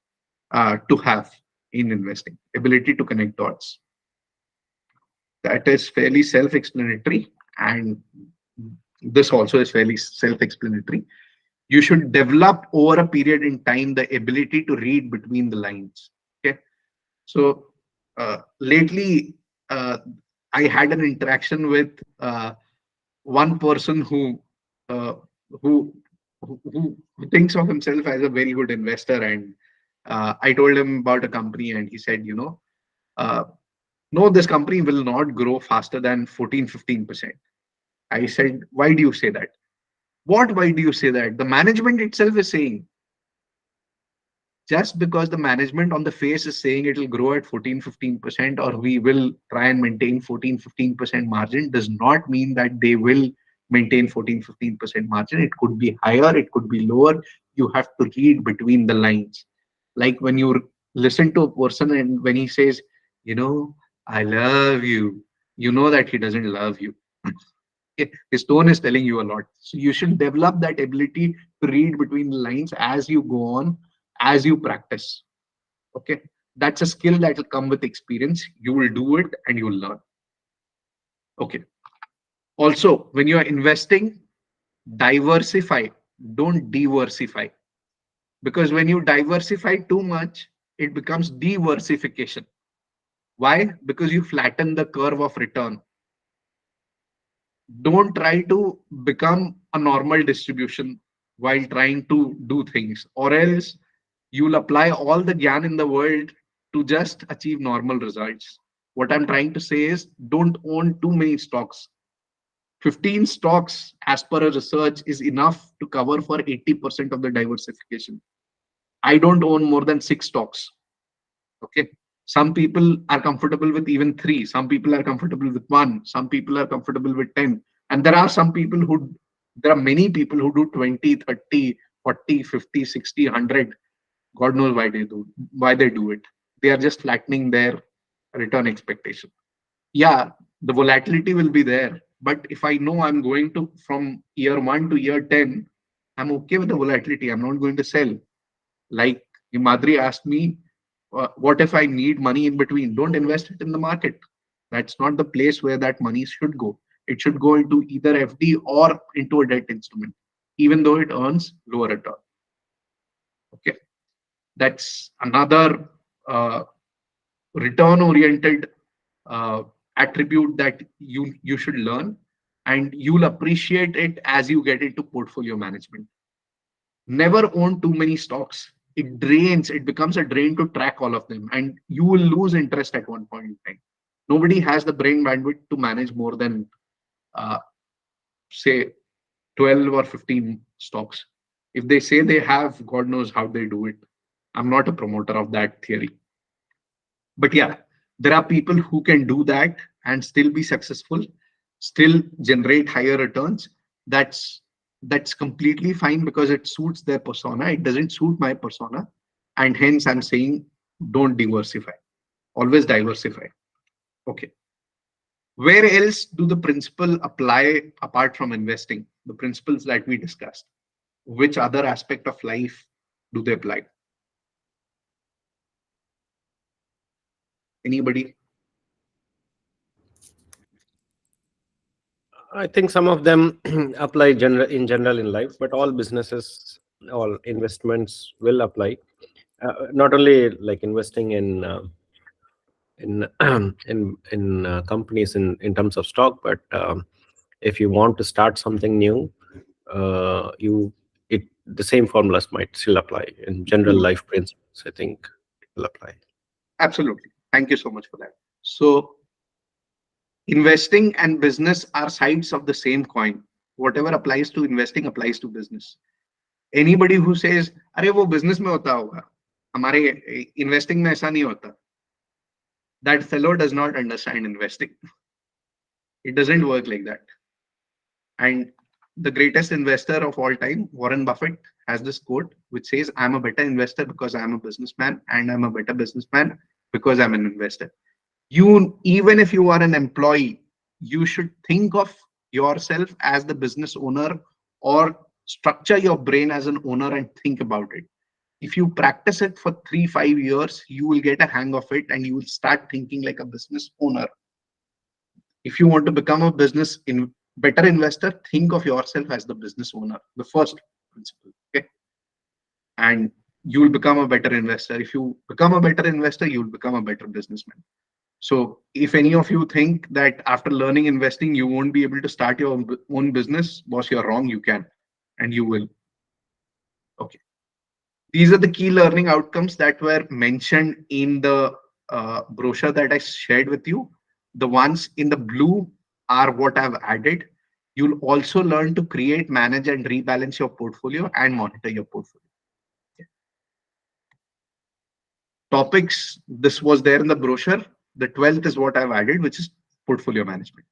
to have in investing. Ability to connect dots. That is fairly self-explanatory, and this also is fairly self-explanatory. You should develop over a period in time the ability to read between the lines. Okay. So lately, I had an interaction with one person uh, who, who thinks of himself as a very good investor, and I told him about a company, and he said, uh, no, this company will not grow faster than 14-15%. I said, why do you say that? What? Why do you say that? The management itself is saying. Just because the management on the face is saying it will grow at 14-15%, or we will try and maintain 14-15% margin, does not mean that they will maintain 14-15% margin. It could be higher, it could be lower. You have to read between the lines. Like when you listen to a person and when he says, I love you, you know that he doesn't love you. His tone is telling you a lot. So you should develop that ability to read between the lines as you go on, as you practice. Okay. That's a skill that will come with experience. You will do it and you will learn. Okay. Also, when you are investing, diversify, don't diversify. Because when you diversify too much, it becomes diversification. Why? Because you flatten the curve of return. Don't try to become a normal distribution. while trying to do things, or else you'll apply all the gyan in the world to just achieve normal results. What I'm trying to say is don't own too many stocks. 15 stocks, as per a research, is enough to cover for 80% of the diversification. I don't own more than 6 stocks. Okay. Some people are comfortable with even 3. Some people are comfortable with 1. Some people are comfortable with 10. And there are many people who do 20, 30, 40, 50, 60, 100. God knows why they do it. They are just flattening their return expectation. Yeah, the volatility will be there. But if I know I'm going to from year 1 to year 10, I'm okay with the volatility. I'm not going to sell. Like Imadri asked me, what if I need money in between? Don't invest it in the market. That's not the place where that money should go. It should go into either FD or into a debt instrument, even though it earns lower return. Okay, that's another return-oriented uh, attribute that you should learn, and you'll appreciate it as you get into portfolio management. Never own too many stocks. It drains, it becomes a drain to track all of them, and you will lose interest at one point in time. Nobody has the brain bandwidth to manage more than, uh, say, 12 or 15 stocks. If they say they have, God knows how they do it. I'm not a promoter of that theory. But yeah, there are people who can do that and still be successful, still generate higher returns. That's completely fine because it suits their persona. It doesn't suit my persona, and hence I'm saying don't diversify. Always diversify. Okay. Where else do the principle apply apart from investing? The principles that we discussed. Which other aspect of life do they apply? Anybody? I think some of them apply general in life, but all businesses, all investments will apply. Not only like investing in in companies in terms of stock, but if you want to start something new, you it the same formulas might still apply in general life principles. I think it will apply. Absolutely. Thank you so much for that. So, investing and business are sides of the same coin. Whatever applies to investing applies to business. Anybody who says, "अरे वो business में होता होगा, हमारे investing में ऐसा नहीं होता," that fellow does not understand investing. It doesn't work like that. And the greatest investor of all time, Warren Buffett, has this quote which says, "I'm a better investor because I'm a businessman, and I'm a better businessman because I'm an investor." Even if you are an employee, you should think of yourself as the business owner, or structure your brain as an owner and think about it. If you practice it for 3 5 years, you will get a hang of it and you will start thinking like a business owner. If you want to become a business in better investor, think of yourself as the business owner, the first principle. Okay, and you will become a better investor. If you become a better investor, you will become a better businessman. So if any of you think that after learning investing, you won't be able to start your own business, boss, you're wrong. You can, and you will. Okay. These are the key learning outcomes that were mentioned in the brochure that I shared with you. The ones in the blue are what I've added. You'll also learn to create, manage, and rebalance your portfolio and monitor your portfolio. Topics, this was there in the brochure. The 12th is what I've added, which is portfolio management.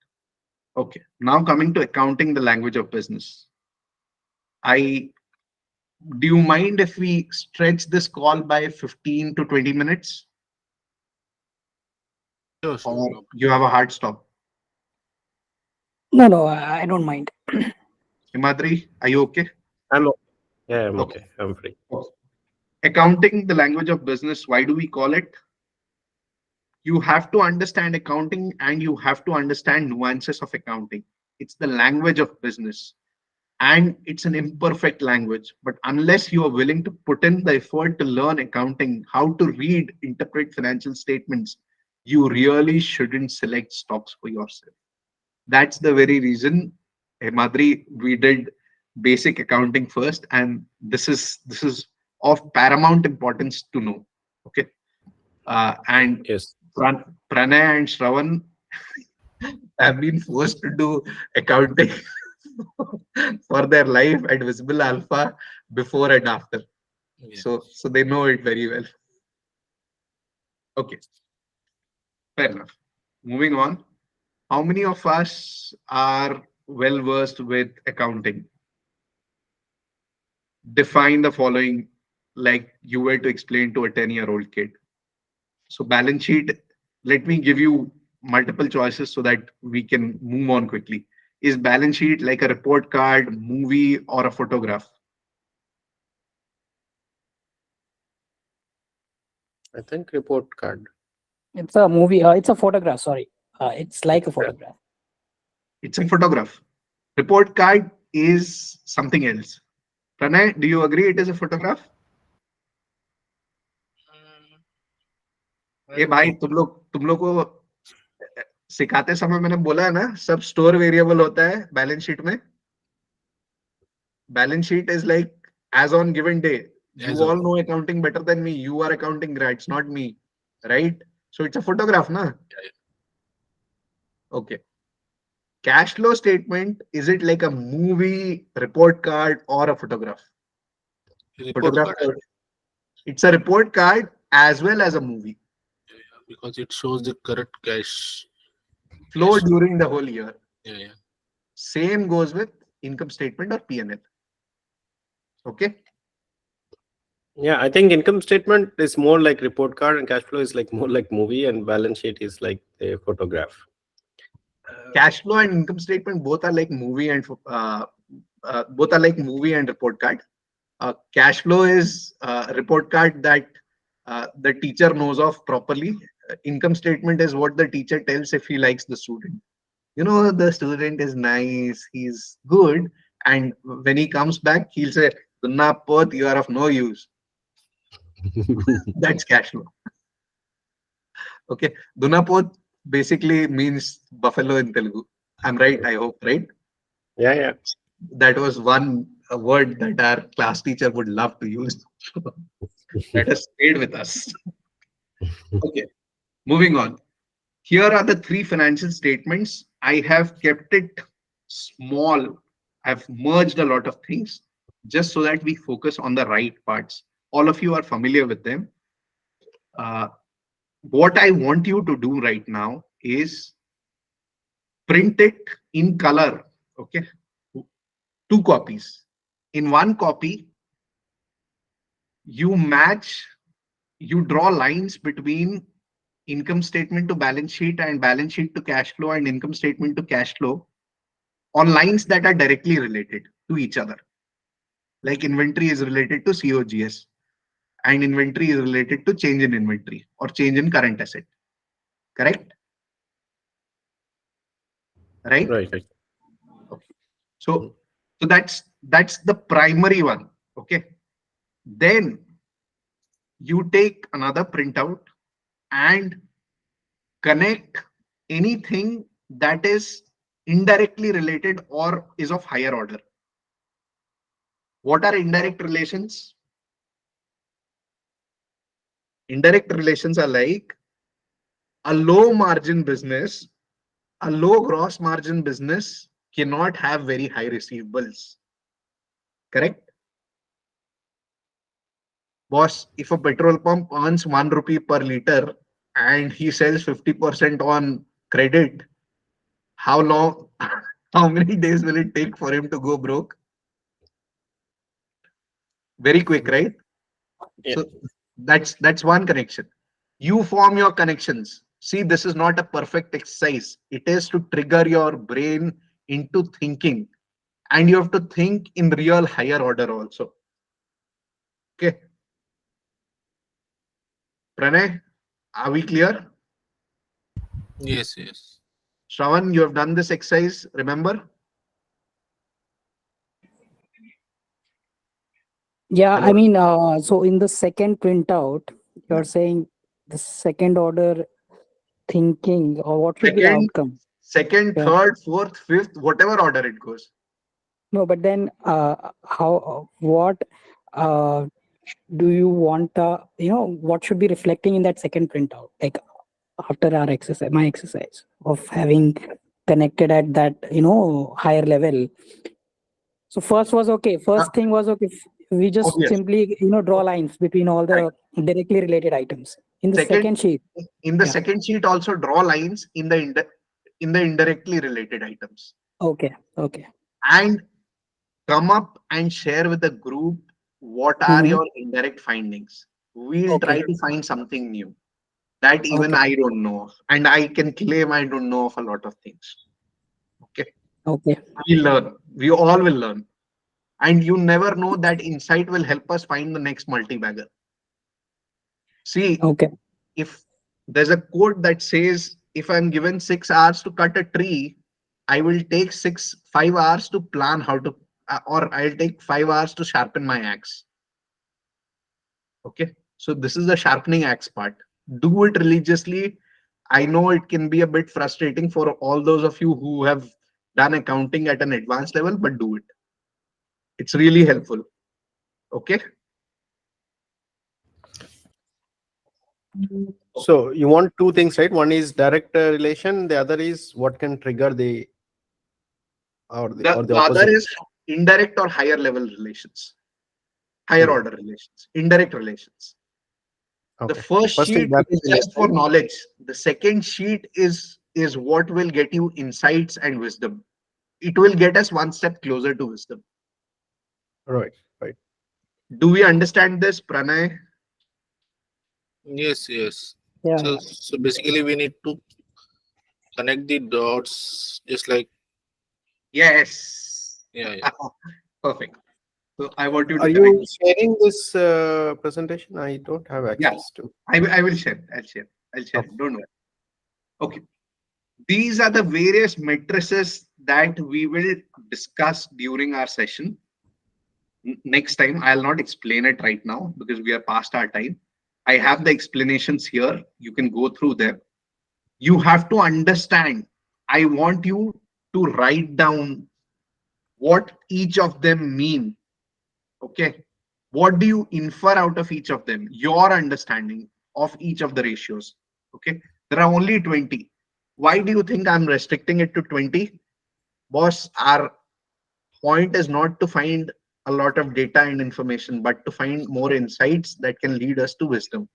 Okay, now coming to accounting, the language of business. Do you mind if we stretch this call by 15 to 20 minutes? Sure, sure. Or No. you have a hard stop? No, I don't mind. Himadri, are you okay? I'm okay. Yeah, I'm Okay. okay. I'm free. Okay. Accounting, the language of business. Why do we call it? You have to understand accounting and you have to understand nuances of accounting. It's the language of business, and it's an imperfect language. But unless you are willing to put in the effort to learn accounting, how to read, interpret financial statements, you really shouldn't select stocks for yourself. That's the very reason, Madri, we did basic accounting first, and this is of paramount importance to know. Okay. And Yes. Pranay and Shravan have been forced to do accounting for their life at Visible Alpha before and after. Yeah. So they know it very well. Okay, fair enough. Moving on. How many of us are well versed with accounting? Define the following like you were to explain to a 10-year-old kid. So, balance sheet, let me give you multiple choices so that we can move on quickly. Is balance sheet like a report card, movie, or a photograph? I think report card. It's a movie. It's a photograph. Sorry, it's like a photograph. It's a photograph. Report card is something else. Pranay, do you agree it is a photograph? ए भाई तुम लोग को सिखाते समय मैंने बोला है ना सब स्टोर वेरिएबल होता है बैलेंस शीट में. Balance sheet is like as on given day. You As all on. know accounting better than me. You are accounting grads, not me, right? So it's a photograph, na? Yeah. Okay. Cash flow statement, is it like a movie, report card, or a photograph? Report Photograph. card. It's a report card as well as a movie. Yeah, because it shows the correct cash Flow cash. during the whole year. Yeah. Same goes with income statement or P&L. Okay. Yeah, I think income statement is more like report card, and cash flow is like more like movie, and balance sheet is like a photograph. Cash flow and income statement both are like movie and report card. Cash flow is a report card that the teacher knows of properly. Income statement is what the teacher tells if he likes the student. You know, the student is nice, he's good, and when he comes back, he'll say, "Dunna pot, you are of no use." That's cash flow. Okay, Dunna pot basically means buffalo in Telugu. I'm right, I hope, right? Yeah. That was one word that our class teacher would love to use. That has stayed with us. Okay, moving on. Here are the three financial statements. I have kept it small. I've merged a lot of things just so that we focus on the right parts. All of you are familiar with them. Uh, what I want you to do right now is print it in color. Okay, two copies. In one copy, you match, you draw lines between income statement to balance sheet and balance sheet to cash flow and income statement to cash flow on lines that are directly related to each other. Like inventory is related to COGS and inventory is related to change in inventory or change in current asset. Correct? Right? Right. Okay. So that's the primary one. Okay. Then you take another printout and connect anything that is indirectly related or is of higher order. What are indirect relations? Indirect relations are like a low margin business, a low gross margin business cannot have very high receivables. Correct? Boss, if a petrol pump earns 1 rupee per liter and he sells 50% on credit, how long, how many days will it take for him to go broke? Very quick, right? Yeah. So that's one connection. You form your connections. See, this is not a perfect exercise. It is to trigger your brain into thinking, and you have to think in real higher order also. Okay, Pranay, are we clear? Yes. Shravan, you have done this exercise, remember? Yeah, I Hello? mean, so in the second printout, you're saying the second order thinking, or what should be the Second, outcome? second, Yeah. third, fourth, fifth, whatever order it goes. No, but then what uh, do you want? What should be reflecting in that second printout? Like after our exercise, my exercise of having connected at that higher level. So first was okay. Uh, First thing was okay. We oh, just yes. simply draw lines between all Right. the directly related items. In the Second, second sheet, in the yeah. second sheet, also draw lines in the in the indirectly related items, Okay, okay. and come up and share with the group what are Mm-hmm. your indirect findings. We'll try Okay, to find something new that even okay, I don't know of, and I can claim I don't know of a lot of things. Okay, okay, we learn. We all will learn, and you never know that insight will help us find the next multi-bagger. See, okay, if there's a quote that says, if I'm given 6 hours to cut a tree, I will take 5 hours to plan how to, or I'll take 5 hours to sharpen my axe. Okay. So this is the sharpening axe part. Do it religiously. I know it can be a bit frustrating for all those of you who have done accounting at an advanced level, but do it. It's really helpful. Okay. So you want two things, right? One is direct relation. The other is what can trigger the The other opposite. is indirect or higher level relations, higher Hmm. order relations, indirect relations. The Okay. first First is sheet direct is just for relation. knowledge. The second sheet is what will get you insights and wisdom. It will get us one step closer to wisdom. Right. Right. Do we understand this, Pranay? Yes, yes. yeah, So, yeah. so basically, we need to connect the dots, just like, Yes. yeah, yeah. Perfect. So I want you to Are connect. you sharing this presentation? I don't have Yeah, access to. I will share. I'll share. I'll share. Okay. Don't worry. Okay. These are the various matrices that we will discuss during our session. Next time, I'll not explain it right now because we are past our time. I have the explanations here. You can go through them. You have to understand. I want you to write down what each of them mean. Okay. What do you infer out of each of them? Your understanding of each of the ratios. Okay. There are only 20. Why do you think I'm restricting it to 20? Boss, our point is not to find a lot of data and information, but to find more insights that can lead us to wisdom.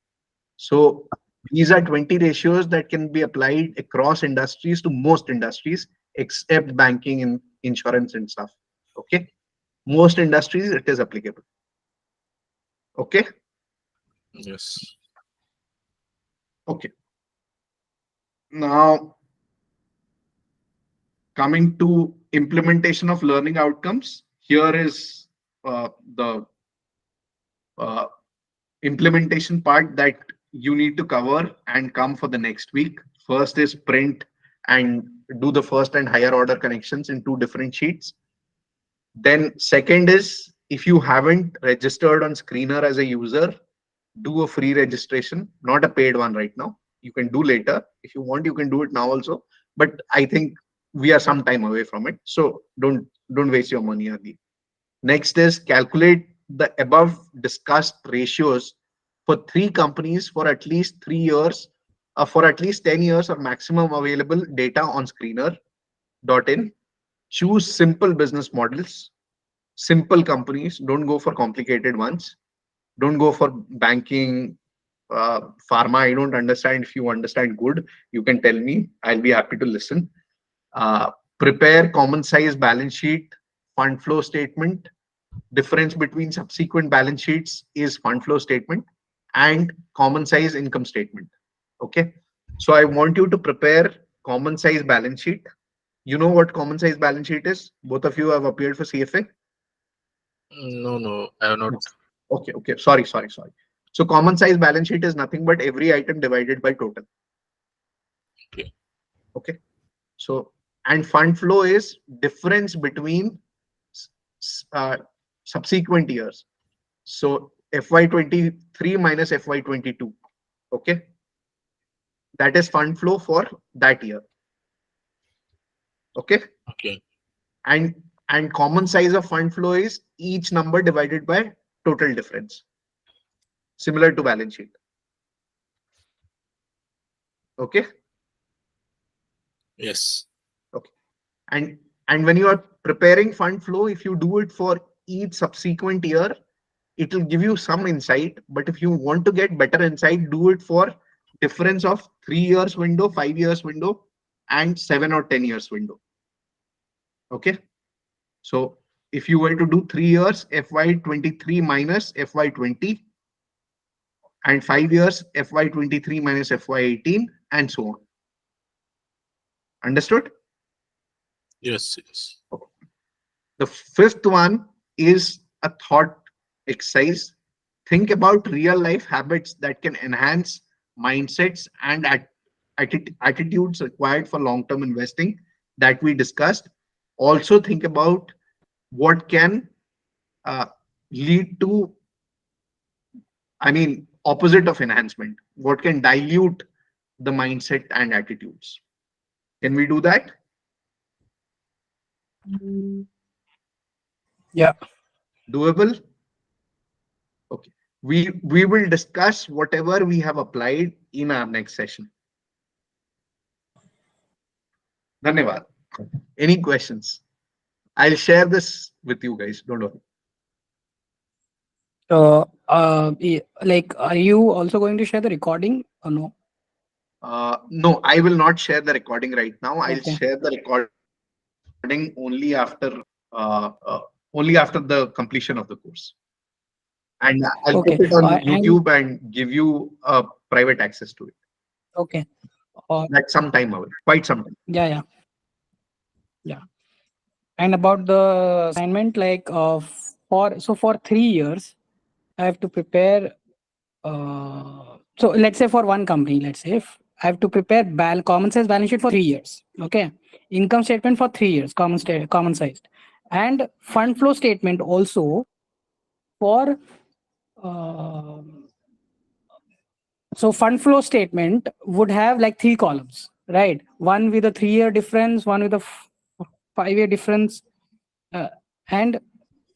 So these are 20 ratios that can be applied across industries to most industries, except banking and insurance and stuff. Okay. Most industries, it is applicable. Okay. Yes. Okay. Now, coming to implementation of learning outcomes, here is the uh, implementation part that you need to cover and come for the next week. First is print and do the first and higher order connections in two different sheets. Then second is, if you haven't registered on Screener as a user, do a free registration, not a paid one right now. You can do later. If you want, you can do it now also. But I think we are some time away from it. So don't waste your money early. Next is calculate the above discussed ratios for three companies for at least 3 years, for at least 10 years or maximum available data on screener.in. Choose simple business models, simple companies. Don't go for complicated ones. Don't go for banking, pharma. I don't understand. If you understand, good. You can tell me. I'll be happy to listen. Uh, Prepare common size balance sheet, fund flow statement. Difference between subsequent balance sheets is fund flow statement and common size income statement. Okay. So I want you to prepare common size balance sheet. You know what common size balance sheet is? Both of you have appeared for CFA. No, no, I have not. Yes. Okay. Okay. Sorry. So common size balance sheet is nothing but every item divided by total. Okay. Okay. So, and fund flow is difference between uh, subsequent years. So FY23 minus FY22. Okay. That is fund flow for that year. Okay. Okay. And and common size of fund flow is each number divided by total difference, similar to balance sheet. Okay. Yes. Okay. And when you are preparing fund flow, if you do it for each subsequent year, it will give you some insight. But if you want to get better insight, do it for difference of 3 years window, 5 years window, and 7 or 10 years window. Okay. So if you were to do 3 years, FY23 minus FY20, and 5 years, FY23 minus FY18, and so on. Understood? Yes. Yes. The fifth one is a thought exercise. Think about real life habits that can enhance mindsets and attitudes required for long term investing that we discussed. Also, think about what can uh, lead to, opposite of enhancement, what can dilute the mindset and attitudes. Can we do that? Yeah. Doable? Okay. We will discuss whatever we have applied in our next session. Dhanyavad. Any questions? I'll share this with you guys. Don't worry. Like, are you also going to share the recording or no? No, I will not share the recording right now. I'll Okay. share the recording uh, uh, only after the completion of the course. And I'll Okay. put it on And YouTube and give you private access to it. okay. That's some time away, quite some time. Yeah. And about the assignment, like for 3 years, I have to prepare. So let's say for one company, let's say if I have to prepare common size balance sheet for 3 years. Okay, income statement for 3 years, common sized, and fund flow statement also for. So fund flow statement would have like 3 columns, right? One with a 3-year difference, one with a 5-year difference, and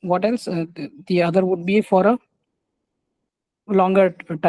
what else? The other would be for a longer time.